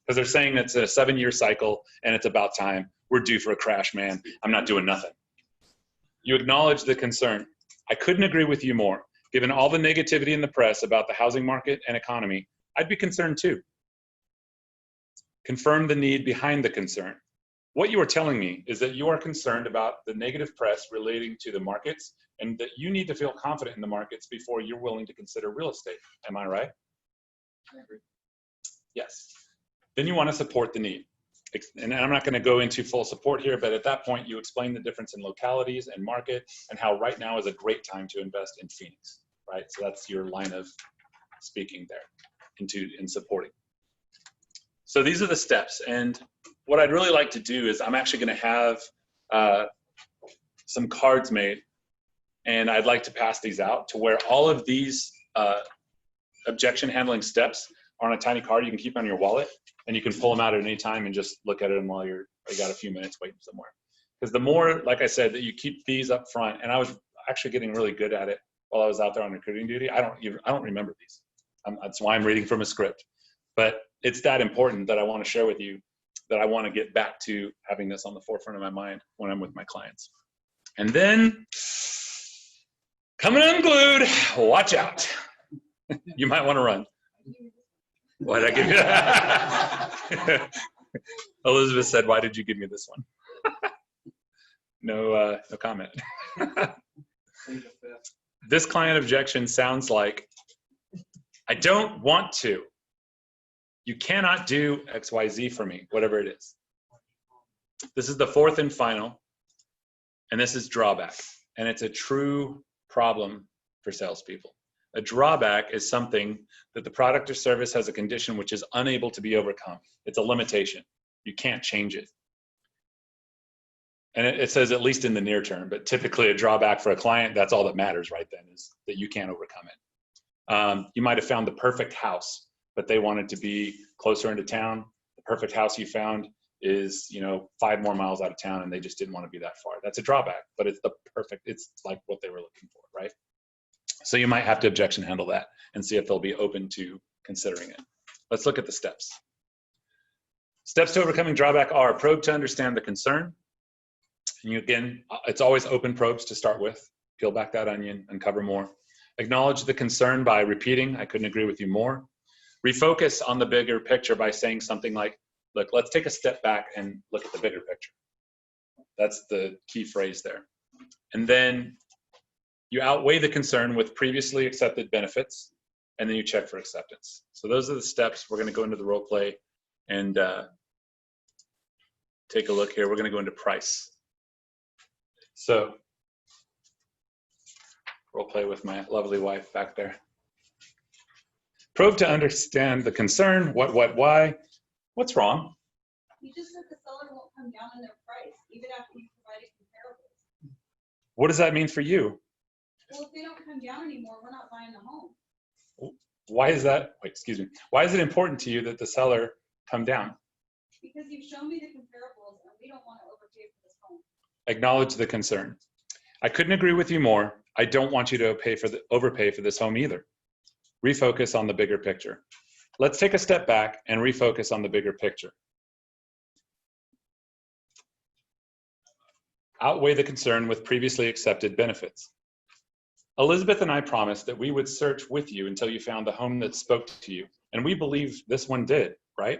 Because they're saying it's a 7-year cycle and it's about time. We're due for a crash, man. I'm not doing nothing. You acknowledge the concern. I couldn't agree with you more. Given all the negativity in the press about the housing market and economy, I'd be concerned too. Confirm the need behind the concern. What you are telling me is that you are concerned about the negative press relating to the markets and that you need to feel confident in the markets before you're willing to consider real estate. Am I right? I agree. Yes. Then you want to support the need. And I'm not going to go into full support here, but at that point you explain the difference in localities and market and how right now is a great time to invest in Phoenix, right? So that's your line of speaking there in supporting. So these are the steps. And what I'd really like to do is I'm actually going to have some cards made, and I'd like to pass these out to where all of these objection handling steps are on a tiny card you can keep on your wallet, and you can pull them out at any time and just look at them while you got a few minutes waiting somewhere. Because the more, like I said, that you keep these up front, and I was actually getting really good at it while I was out there on recruiting duty. I don't remember these. That's why I'm reading from a script. But it's that important that I want to share with you that I want to get back to having this on the forefront of my mind when I'm with my clients. And then, coming unglued, watch out. You might want to run. Why did I give you Elizabeth said, why did you give me this one? No comment. This client objection sounds like, I don't want to. You cannot do XYZ for me, whatever it is. This is the 4th and final, and this is drawback. And it's a true problem for salespeople. A drawback is something that the product or service has a condition which is unable to be overcome. It's a limitation. You can't change it. And it says at least in the near term, but typically a drawback for a client, that's all that matters right then, is that you can't overcome it. You might have found the perfect house, but they wanted to be closer into town. The perfect house you found is, 5 more miles out of town, and they just didn't want to be that far. That's a drawback, but it's the perfect, it's like what they were looking for, right? So you might have to objection handle that and see if they'll be open to considering it. Let's look at the steps. Steps to overcoming drawback are probe to understand the concern. And you, again, it's always open probes to start with. Peel back that onion, uncover more. Acknowledge the concern by repeating, I couldn't agree with you more. Refocus on the bigger picture by saying something like, look, let's take a step back and look at the bigger picture. That's the key phrase there. And then you outweigh the concern with previously accepted benefits, and then you check for acceptance. So those are the steps. We're going to go into the role play and take a look here. We're going to go into price. So role play with my lovely wife back there. Probe to understand the concern. What, why? What's wrong? You just said the seller won't come down on their price, even after you provided comparables. What does that mean for you? Well, if they don't come down anymore, we're not buying the home. Why is that? Wait, excuse me. Why is it important to you that the seller come down? Because you've shown me the comparables and we don't want to overpay for this home. Acknowledge the concern. I couldn't agree with you more. I don't want you to overpay for this home either. Refocus on the bigger picture. Let's take a step back and refocus on the bigger picture. Outweigh the concern with previously accepted benefits. Elizabeth and I promised that we would search with you until you found the home that spoke to you. And we believe this one did, right?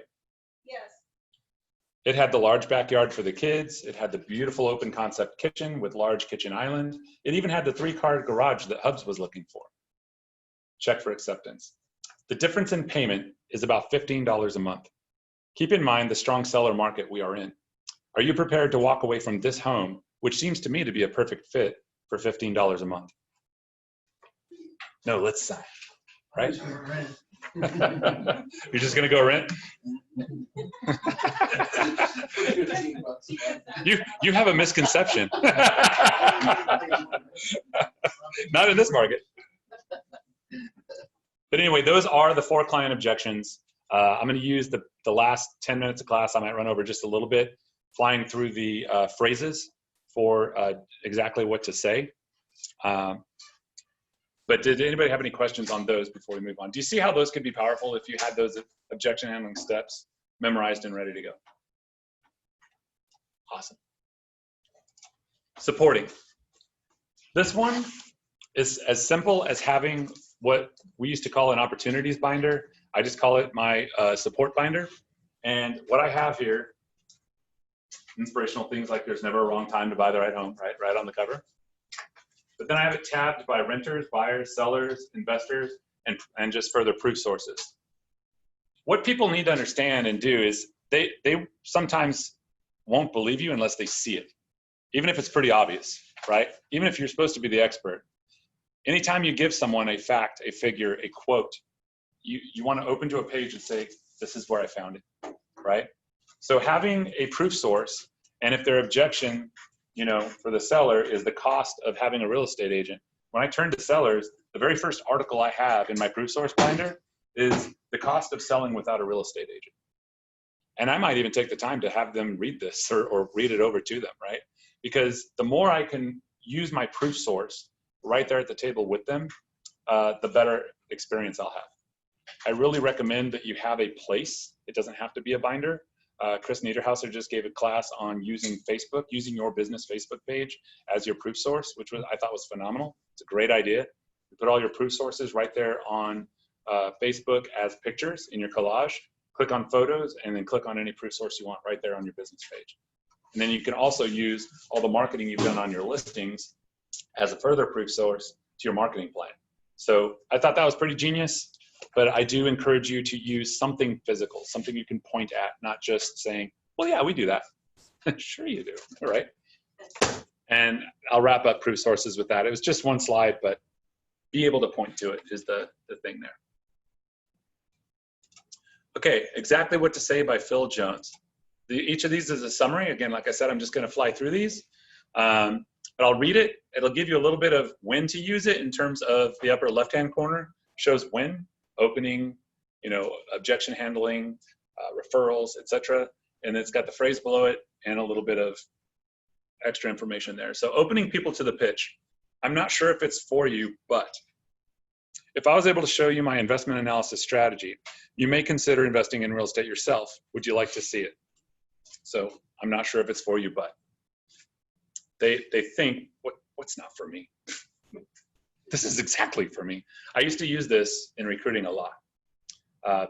Yes. It had the large backyard for the kids. It had the beautiful open concept kitchen with large kitchen island. It even had the 3-car garage that Hubs was looking for. Check for acceptance. The difference in payment is about $15 a month. Keep in mind the strong seller market we are in. Are you prepared to walk away from this home, which seems to me to be a perfect fit, for $15 a month? No, let's sign, right? You're just gonna go rent? You have a misconception. Not in this market. But anyway, those are the 4 client objections. I'm going to use the last 10 minutes of class. I might run over just a little bit, flying through the phrases for exactly what to say. But did anybody have any questions on those before we move on? Do you see how those could be powerful if you had those objection handling steps memorized and ready to go? Awesome. Supporting. This one is as simple as having what we used to call an opportunities binder. I just call it my support binder. And what I have here, inspirational things like there's never a wrong time to buy the right home, right on the cover. But then I have it tabbed by renters, buyers, sellers, investors, and just further proof sources. What people need to understand and do is they sometimes won't believe you unless they see it, even if it's pretty obvious, right? Even if you're supposed to be the expert. Anytime you give someone a fact, a figure, a quote, you want to open to a page and say, this is where I found it, right? So having a proof source, and if their objection, for the seller is the cost of having a real estate agent. When I turn to sellers, the very first article I have in my proof source binder is the cost of selling without a real estate agent. And I might even take the time to have them read this or read it over to them, right? Because the more I can use my proof source right there at the table with them, the better experience I'll have. I really recommend that you have a place. It doesn't have to be a binder. Chris Niederhauser just gave a class on using Facebook, using your business Facebook page as your proof source, which I thought was phenomenal. It's a great idea. You put all your proof sources right there on Facebook as pictures in your collage. Click on photos and then click on any proof source you want right there on your business page. And then you can also use all the marketing you've done on your listings as a further proof source to your marketing plan. So I thought that was pretty genius. But I do encourage you to use something physical, something you can point at, not just saying, well, yeah, we do that. Sure you do, all right? And I'll wrap up proof sources with that. It was just one slide, but be able to point to it is the thing there. Okay, Exactly What to Say by Phil Jones. Each of these is a summary. Again, like I said, I'm just gonna fly through these. But I'll read it. It'll give you a little bit of when to use it in terms of the upper left-hand corner, shows when. Opening, objection handling, referrals, etc. And it's got the phrase below it and a little bit of extra information there. So opening people to the pitch. I'm not sure if it's for you, but If I was able to show you my investment analysis strategy, you may consider investing in real estate yourself. Would you like to see it? So I'm not sure if it's for you, but they think, what's not for me? This is exactly for me. I used to use this in recruiting a lot.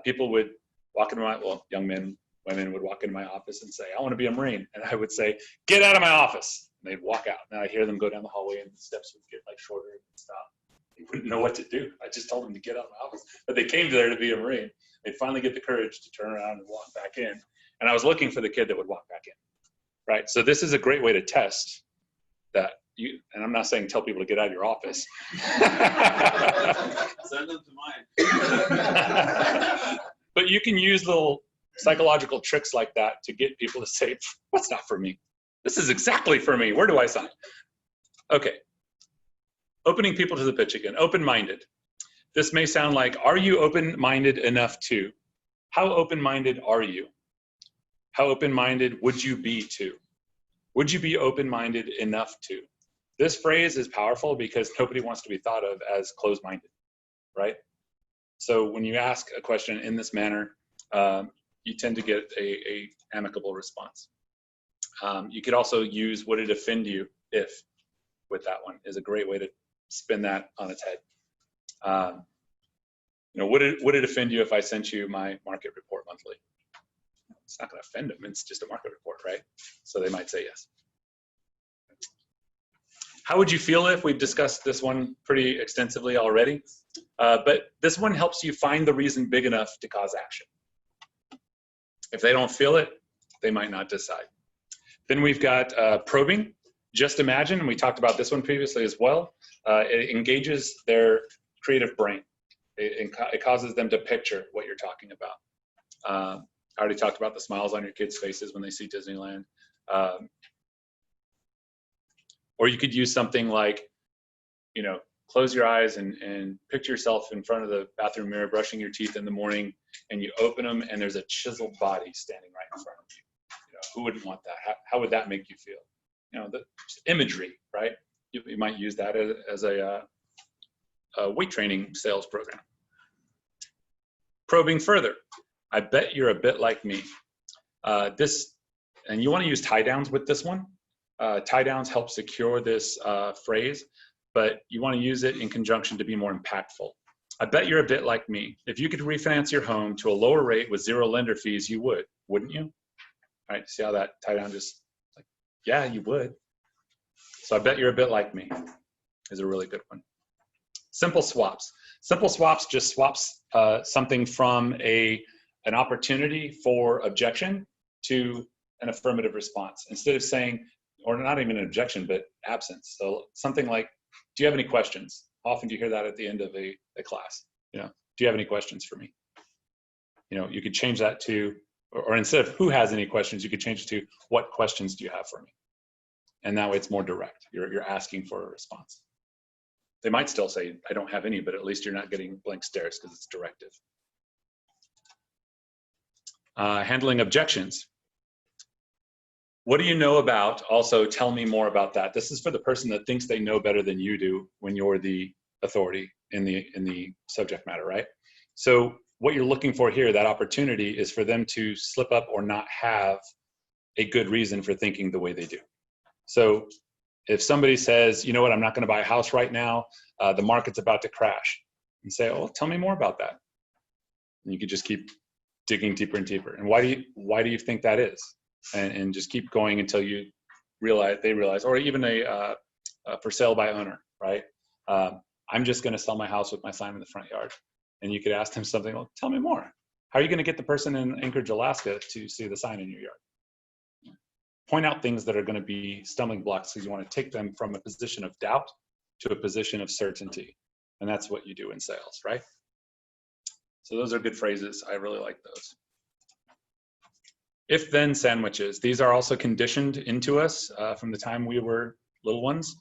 People would walk into my, well, young men, women would walk into my office and say, I want to be a Marine. And I would say, get out of my office. And they'd walk out. And I'd hear them go down the hallway and the steps would get like shorter and stop. They wouldn't know what to do. I just told them to get out of my office. But they came there to be a Marine. They'd finally get the courage to turn around and walk back in. And I was looking for the kid that would walk back in, right? So this is a great way to test that you, and I'm not saying tell people to get out of your office. Send them to mine. But you can use little psychological tricks like that to get people to say, what's not for me? This is exactly for me. Where do I sign? Okay. Opening people to the pitch again. Open-minded. This may sound like, are you open-minded enough to? How open-minded are you? How open-minded would you be to? Would you be open-minded enough to? This phrase is powerful because nobody wants to be thought of as closed-minded, right? So when you ask a question in this manner, you tend to get a amicable response. You could also use would it offend you if with that one is a great way to spin that on its head. You know, would it offend you if I sent you my market report monthly? It's not going to offend them. It's just a market report, right? So they might say yes. How would you feel if we've discussed this one pretty extensively already? But this one helps you find the reason big enough to cause action. If they don't feel it, they might not decide. Then we've got probing. Just imagine, and we talked about this one previously as well. It engages their creative brain. It causes them to picture what you're talking about. I already talked about the smiles on your kids' faces when they see Disneyland. Or you could use something like, you know, close your eyes and picture yourself in front of the bathroom mirror brushing your teeth in the morning, and you open them and there's a chiseled body standing right in front of you. You know, who wouldn't want that? How would that make you feel? You know, the imagery, right? You might use that as a weight training sales program. Probing further. I bet you're a bit like me. And you want to use tie downs with this one. Tie downs help secure this phrase, but you want to use it in conjunction to be more impactful. I bet you're a bit like me. If you could refinance your home to a lower rate with 0 lender fees, you would, wouldn't you? All right, see how that tie down just like, yeah, you would. So I bet you're a bit like me is a really good one. Simple swaps. Simple swaps just swaps something from an opportunity for objection to an affirmative response. Instead of saying, or not even an objection, but absence. So something like, do you have any questions? Often do you hear that at the end of a class? You know, do you have any questions for me? You know, you could change that to, or instead of who has any questions, you could change it to what questions do you have for me? And that way it's more direct. You're asking for a response. They might still say, I don't have any, but at least you're not getting blank stares because it's directive. Handling objections. What do you know about? Also, tell me more about that. This is for the person that thinks they know better than you do when you're the authority in the subject matter, right? So what you're looking for here, that opportunity, is for them to slip up or not have a good reason for thinking the way they do. So if somebody says, you know what, I'm not going to buy a house right now, the market's about to crash, and say, oh, tell me more about that. And you could just keep digging deeper and deeper. And why do you think that is? And just keep going until you they realize, or even a for sale by owner, right? I'm just going to sell my house with my sign in the front yard. And you could ask them something, well, tell me more. How are you going to get the person in Anchorage, Alaska to see the sign in your yard? Point out things that are going to be stumbling blocks because you want to take them from a position of doubt to a position of certainty. And that's what you do in sales, right? So those are good phrases. I really like those. If-then sandwiches. These are also conditioned into us from the time we were little ones.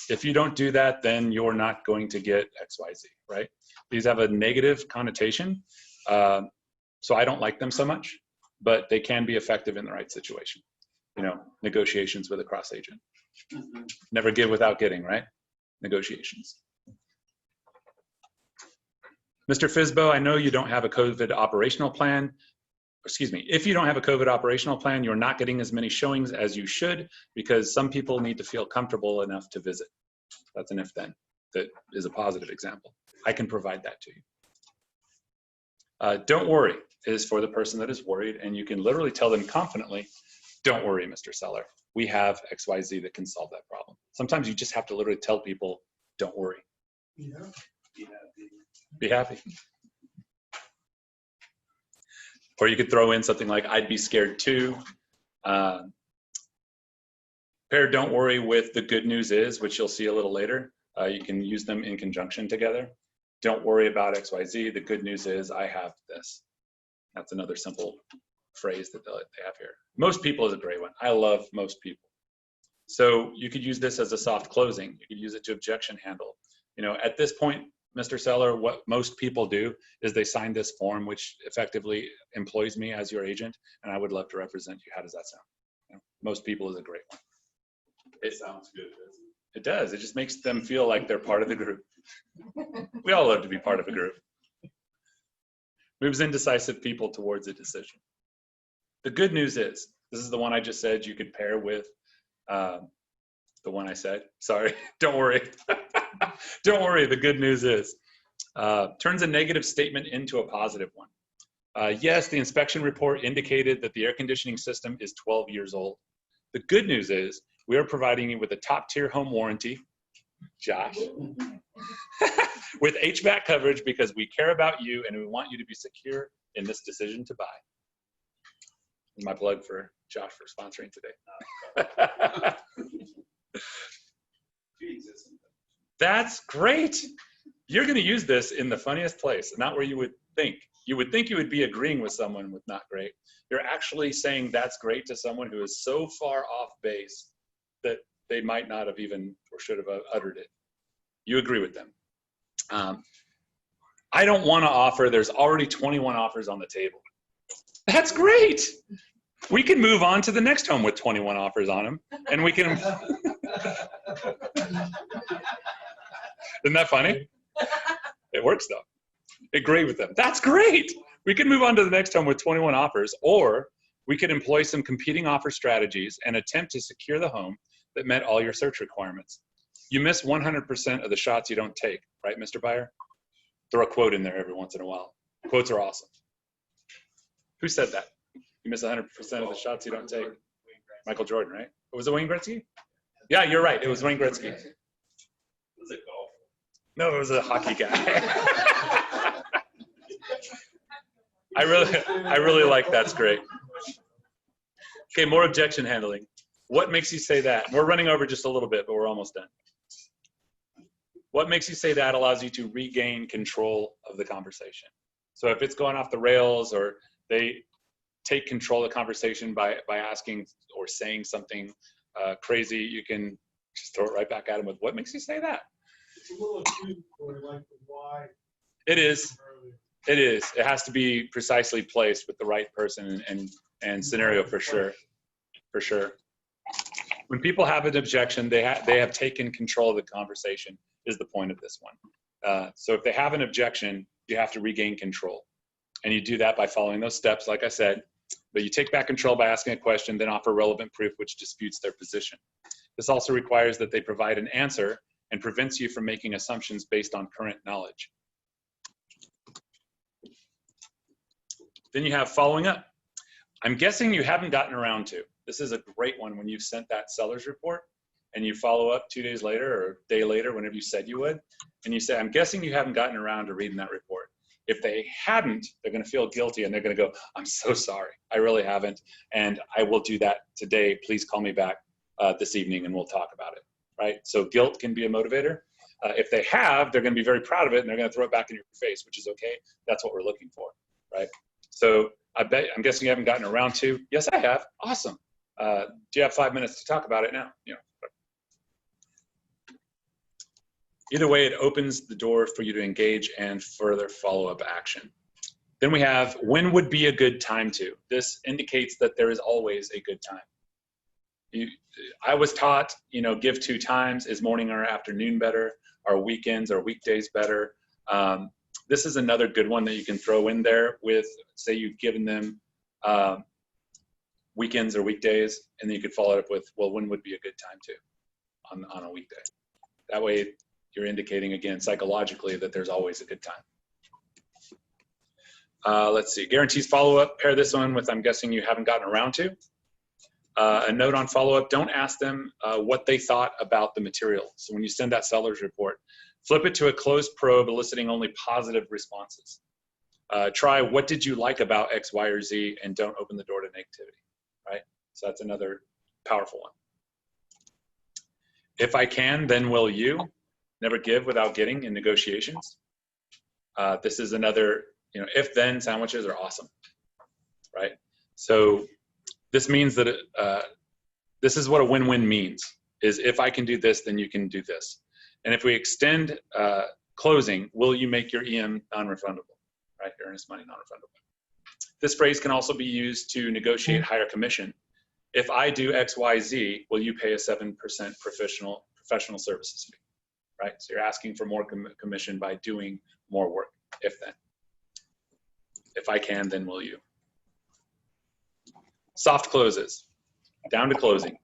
If you don't do that, then you're not going to get XYZ, right? These have a negative connotation. So I don't like them so much, but they can be effective in the right situation. You know, negotiations with a cross agent. Never give without getting, right? Negotiations. Mr. Fisbo, I know you don't have a COVID operational plan. Excuse me, if you don't have a COVID operational plan, you're not getting as many showings as you should because some people need to feel comfortable enough to visit. That's an if then. That is a positive example. I can provide that to you. Don't worry is for the person that is worried, and you can literally tell them confidently, don't worry, Mr. Seller. We have XYZ that can solve that problem. Sometimes you just have to literally tell people, don't worry. Yeah. Be happy. Or you could throw in something like, I'd be scared too. Pair don't worry with the good news is, which you'll see a little later. You can use them in conjunction together. Don't worry about XYZ. The good news is I have this. That's another simple phrase that they have here. Most people is a great one. I love most people. So you could use this as a soft closing. You could use it to objection handle. You know, at this point, Mr. Seller, what most people do is they sign this form, which effectively employs me as your agent, and I would love to represent you. How does that sound? You know, most people is a great one. It sounds good, doesn't it? It does. It just makes them feel like they're part of the group. We all love to be part of a group. Moves indecisive people towards a decision. The good news is, this is the one I just said you could pair with the one I said. Sorry, don't worry. Don't worry, the good news is. Turns a negative statement into a positive one. Yes, the inspection report indicated that the air conditioning system is 12 years old. The good news is we are providing you with a top-tier home warranty, Josh, with HVAC coverage because we care about you and we want you to be secure in this decision to buy. My plug for Josh for sponsoring today. Jesus. That's great. You're going to use this in the funniest place, not where you would think. You would think you would be agreeing with someone with not great. You're actually saying that's great to someone who is so far off base that they might not have even or should have uttered it. You agree with them. I don't want to offer. There's already 21 offers on the table. That's great. We can move on to the next home with 21 offers on them, and we can. Isn't that funny? It works though. Agree with them. That's great. We can move on to the next home with 21 offers, or we could employ some competing offer strategies and attempt to secure the home that met all your search requirements. You miss 100% of the shots you don't take, right, Mr. Buyer? Throw a quote in there every once in a while. Quotes are awesome. Who said that? You miss 100% of the shots you don't take. Michael Jordan, right? Was it Wayne Gretzky? Yeah, you're right. It was Wayne Gretzky. Was it golf? No, it was a hockey guy. I really like that's great. Okay, more objection handling. What makes you say that? We're running over just a little bit, but we're almost done. What makes you say that allows you to regain control of the conversation? So if it's going off the rails or they take control of the conversation by asking or saying something crazy, you can just throw it right back at them with, what makes you say that? It's a little accusatory, like the why. It is. It is. It has to be precisely placed with the right person and scenario for sure. For sure. When people have an objection, they have taken control of the conversation is the point of this one. So if they have an objection, you have to regain control. And you do that by following those steps, like I said. But you take back control by asking a question, then offer relevant proof which disputes their position. This also requires that they provide an answer and prevents you from making assumptions based on current knowledge. Then you have following up. I'm guessing you haven't gotten around to. This is a great one when you've sent that seller's report and you follow up 2 days later or a day later, whenever you said you would, and you say, I'm guessing you haven't gotten around to reading that report. If they hadn't, they're going to feel guilty and they're going to go, I'm so sorry. I really haven't. And I will do that today. Please call me back this evening and we'll talk about it. Right? So guilt can be a motivator. If they have, they're going to be very proud of it and they're going to throw it back in your face, which is okay. That's what we're looking for. Right? So I'm guessing you haven't gotten around to. Yes, I have. Awesome. Do you have 5 minutes to talk about it now? You know. Either way, it opens the door for you to engage and further follow-up action. Then we have, when would be a good time to? This indicates that there is always a good time. I was taught, give 2 times. Is morning or afternoon better? Are weekends or weekdays better? This is another good one that you can throw in there with, say you've given them weekends or weekdays, and then you could follow it up with, well, when would be a good time to on a weekday? That way you're indicating, again, psychologically that there's always a good time. Let's see, guarantees follow-up, pair this one with, I'm guessing you haven't gotten around to. A note on follow-up, don't ask them what they thought about the material. So when you send that seller's report, flip it to a closed probe eliciting only positive responses. Try, what did you like about X, Y, or Z, and don't open the door to negativity, right? So that's another powerful one. If I can, then will you. Never give without getting in negotiations. This is another, if-then sandwiches are awesome, right? So this means that this is what a win-win means, is if I can do this, then you can do this. And if we extend closing, will you make your EM non-refundable, right? Your earnest money non-refundable. This phrase can also be used to negotiate higher commission. If I do X, Y, Z, will you pay a 7% professional services fee, right? So you're asking for more commission by doing more work, if then. If I can, then will you. Soft closes, down to closing.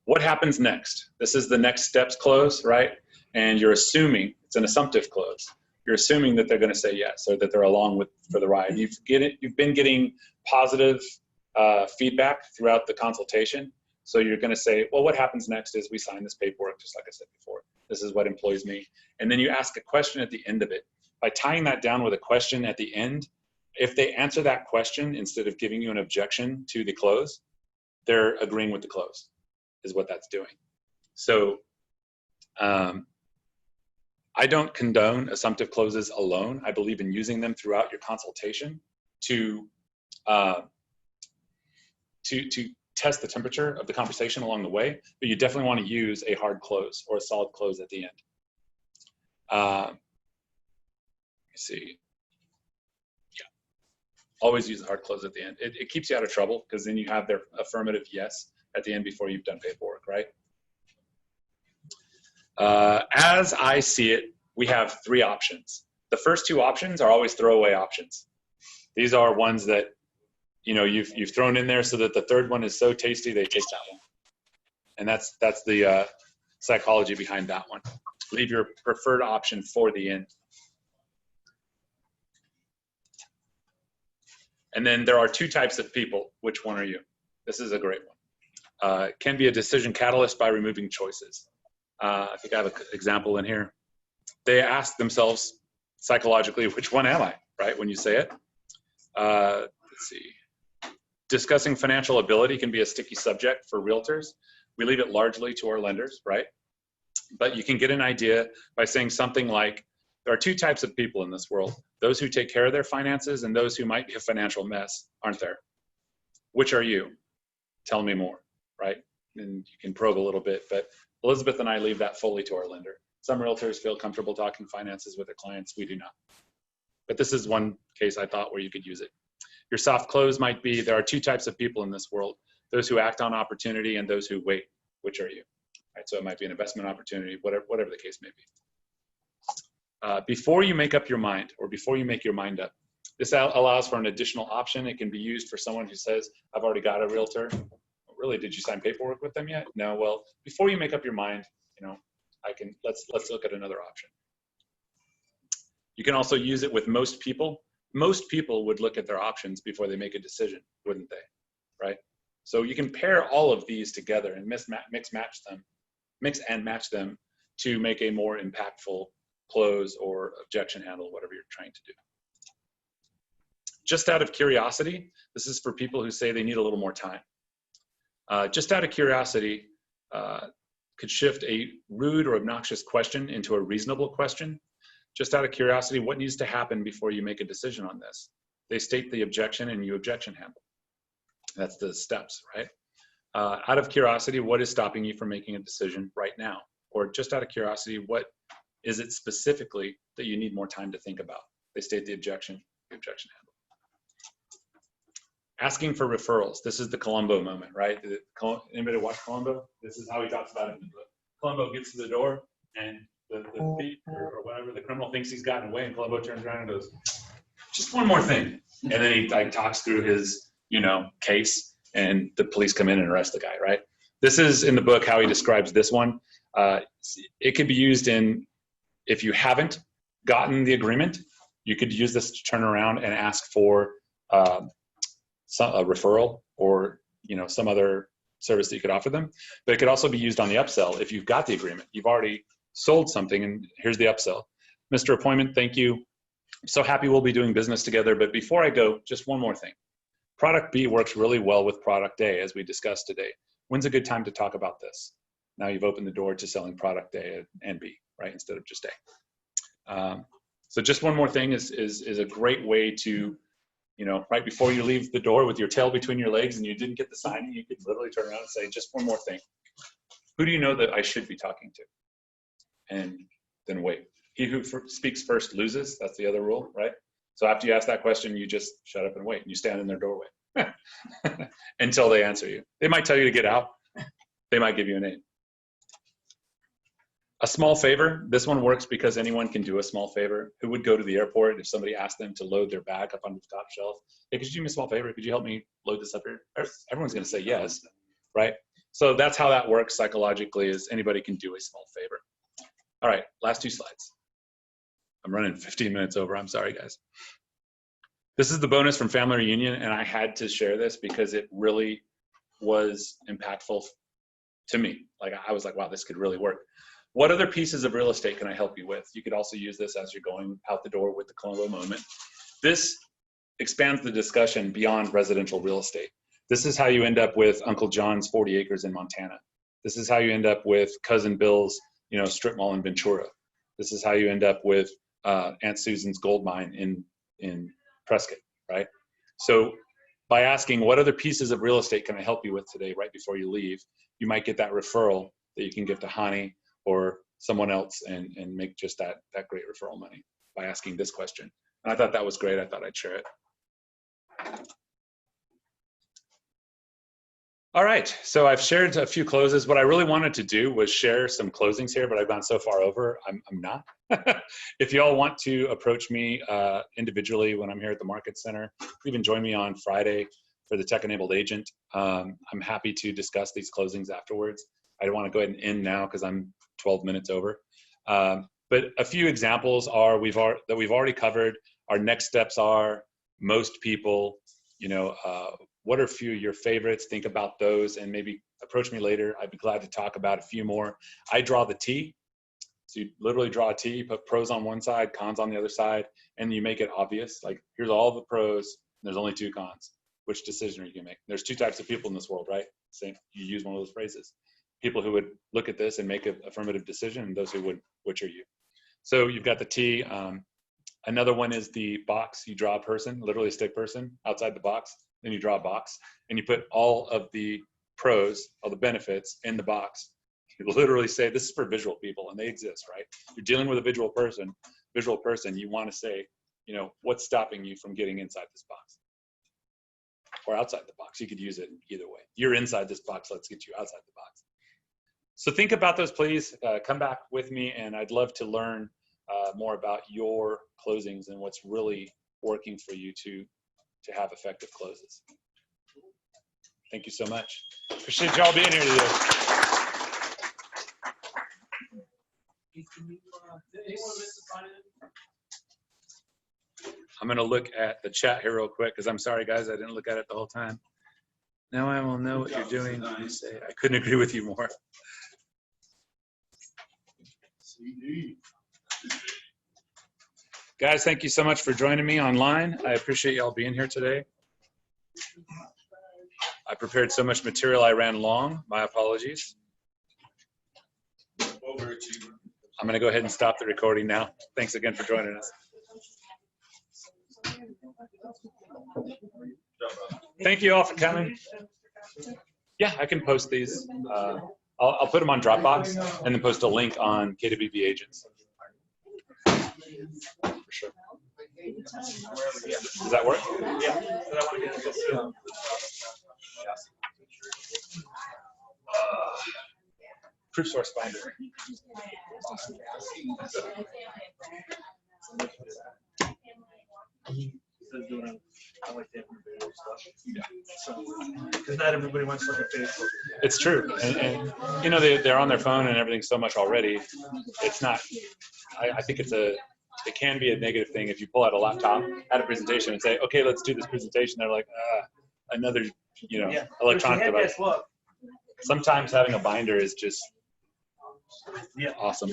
What happens next? This is the next steps close, right? And you're assuming, it's an assumptive close. You're assuming that they're gonna say yes, or that they're along for the ride. You've been getting positive feedback throughout the consultation. So you're gonna say, well, what happens next is we sign this paperwork, just like I said before. This is what employs me. And then you ask a question at the end of it. By tying that down with a question at the end, if they answer that question instead of giving you an objection to the close, they're agreeing with the close, is what that's doing. So I don't condone assumptive closes alone. I believe in using them throughout your consultation to test the temperature of the conversation along the way, but you definitely want to use a hard close or a solid close at the end. Let me see. Yeah, always use a hard close at the end. It keeps you out of trouble because then you have their affirmative yes at the end before you've done paperwork, right? As I see it, we have 3 options. The first 2 options are always throwaway options. These are ones that you've thrown in there so that the third one is so tasty they take that one. And that's the psychology behind that one. Leave your preferred option for the end. And then there are 2 types of people. Which one are you? This is a great one. Can be a decision catalyst by removing choices. I think I have an example in here. They ask themselves psychologically, which one am I, right, when you say it? Let's see. Discussing financial ability can be a sticky subject for realtors. We leave it largely to our lenders, right? But you can get an idea by saying something like, there are 2 types of people in this world, those who take care of their finances and those who might be a financial mess, aren't there? Which are you? Tell me more, right? And you can probe a little bit, but Elizabeth and I leave that fully to our lender. Some realtors feel comfortable talking finances with their clients, we do not. But this is one case I thought where you could use it. Your soft close might be, there are 2 types of people in this world, those who act on opportunity and those who wait. Which are you? Right, so it might be an investment opportunity, whatever the case may be. Before you make up your mind, or before you make your mind up, this allows for an additional option. It can be used for someone who says, I've already got a realtor. Really, did you sign paperwork with them yet? No, well, before you make up your mind, let's look at another option. You can also use it with most people. Most people would look at their options before they make a decision, wouldn't they? Right? So you can pair all of these together and mix and match them to make a more impactful close or objection handle, whatever you're trying to do. Just out of curiosity, this is for people who say they need a little more time. Just out of curiosity could shift a rude or obnoxious question into a reasonable question. Just out of curiosity, what needs to happen before you make a decision on this? They state the objection and you objection handle. That's the steps, right? Out of curiosity, what is stopping you from making a decision right now? Or just out of curiosity, what is it specifically that you need more time to think about? They state the objection handle. Asking for referrals. This is the Columbo moment, right? Anybody watch Columbo? This is how he talks about it in the book. Columbo gets to the door and the thief or whatever, the criminal thinks he's gotten away, and Columbo turns around and goes, just one more thing. And then he like talks through his, case, and the police come in and arrest the guy, right? This is in the book how he describes this one. It could be used if you haven't gotten the agreement, you could use this to turn around and ask for a referral or, some other service that you could offer them. But it could also be used on the upsell. If you've got the agreement, you've already sold something, and here's the upsell. Mr. Appointment, thank you. I'm so happy we'll be doing business together. But before I go, just one more thing. Product B works really well with product A, as we discussed today. When's a good time to talk about this? Now you've opened the door to selling product A and B, right, instead of just A. So just one more thing is a great way to, right before you leave the door with your tail between your legs and you didn't get the signing, you could literally turn around and say, just one more thing. Who do you know that I should be talking to? And then wait. He who speaks first loses. That's the other rule, right? So after you ask that question, you just shut up and wait. And you stand in their doorway until they answer you. They might tell you to get out. They might give you a name. A small favor. This one works because anyone can do a small favor. Who would go to the airport if somebody asked them to load their bag up onto the top shelf? Hey, could you do me a small favor? Could you help me load this up here? Everyone's going to say yes, right? So that's how that works psychologically, is anybody can do a small favor. All right, last 2 slides. I'm running 15 minutes over. I'm sorry, guys. This is the bonus from Family Reunion, and I had to share this because it really was impactful to me. Like, I was like, wow, this could really work. What other pieces of real estate can I help you with? You could also use this as you're going out the door with the Columbo moment. This expands the discussion beyond residential real estate. This is how you end up with Uncle John's 40 acres in Montana. This is how you end up with Cousin Bill's, strip mall in Ventura. This is how you end up with Aunt Susan's gold mine in Prescott, right? So by asking what other pieces of real estate can I help you with today right before you leave, you might get that referral that you can give to Hani or someone else and make just that great referral money by asking this question. And I thought that was great. I thought I'd share it. All right, so I've shared a few closes. What I really wanted to do was share some closings here, but I've gone so far over, I'm not. If you all want to approach me individually when I'm here at the Market Center, even join me on Friday for the Tech-Enabled Agent. I'm happy to discuss these closings afterwards. I don't want to go ahead and end now because I'm 12 minutes over. But a few examples are that we've already covered. Our next steps are most people, what are a few of your favorites? Think about those and maybe approach me later. I'd be glad to talk about a few more. I draw the T. So you literally draw a T, put pros on one side, cons on the other side, and you make it obvious. Like, here's all the pros, there's only 2 cons. Which decision are you gonna make? There's 2 types of people in this world, right? Same, you use one of those phrases. People who would look at this and make an affirmative decision, and those who would, which are you? So you've got the T. Another one is the box. You draw a person, literally a stick person outside the box. Then you draw a box and you put all of the pros, all the benefits in the box. You literally say, this is for visual people, and they exist, right? You're dealing with a visual person, you want to say, what's stopping you from getting inside this box? Or outside the box. You could use it either way. You're inside this box, let's get you outside the box. So think about those, please. Come back with me, and I'd love to learn more about your closings and what's really working for you to have effective closes. Thank you so much. Appreciate y'all being here today. I'm going to look at the chat here real quick because I'm sorry, guys, I didn't look at it the whole time. Now I will know what you're doing. You say, I couldn't agree with you more. Guys, thank you so much for joining me online. I appreciate y'all being here today. I prepared so much material I ran long. My apologies. I'm going to go ahead and stop the recording now. Thanks again for joining us. Thank you all for coming. Yeah, I can post these. I'll put them on Dropbox and then post a link on KWB Agents. For sure. Does that work? Yeah. Proof source binder. I like the video stuff. Because not everybody wants to look at Facebook. It's true. And you know, they're on their phone and everything so much already. It's not, I think it can be a negative thing if you pull out a laptop at a presentation and say, okay, let's do this presentation. They're like, another, electronic device. Look. Sometimes having a binder is just awesome.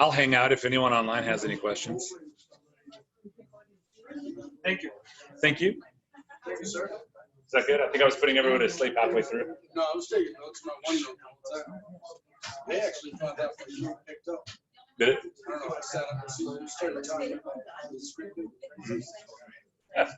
I'll hang out if anyone online has any questions. Thank you. Thank you. Thank you, sir. Is that good? I think I was putting everyone to sleep halfway through. No, I was taking notes. My one note. They actually found out what you picked up. Did it? I don't know. I sat up and started talking about the screen. Yeah.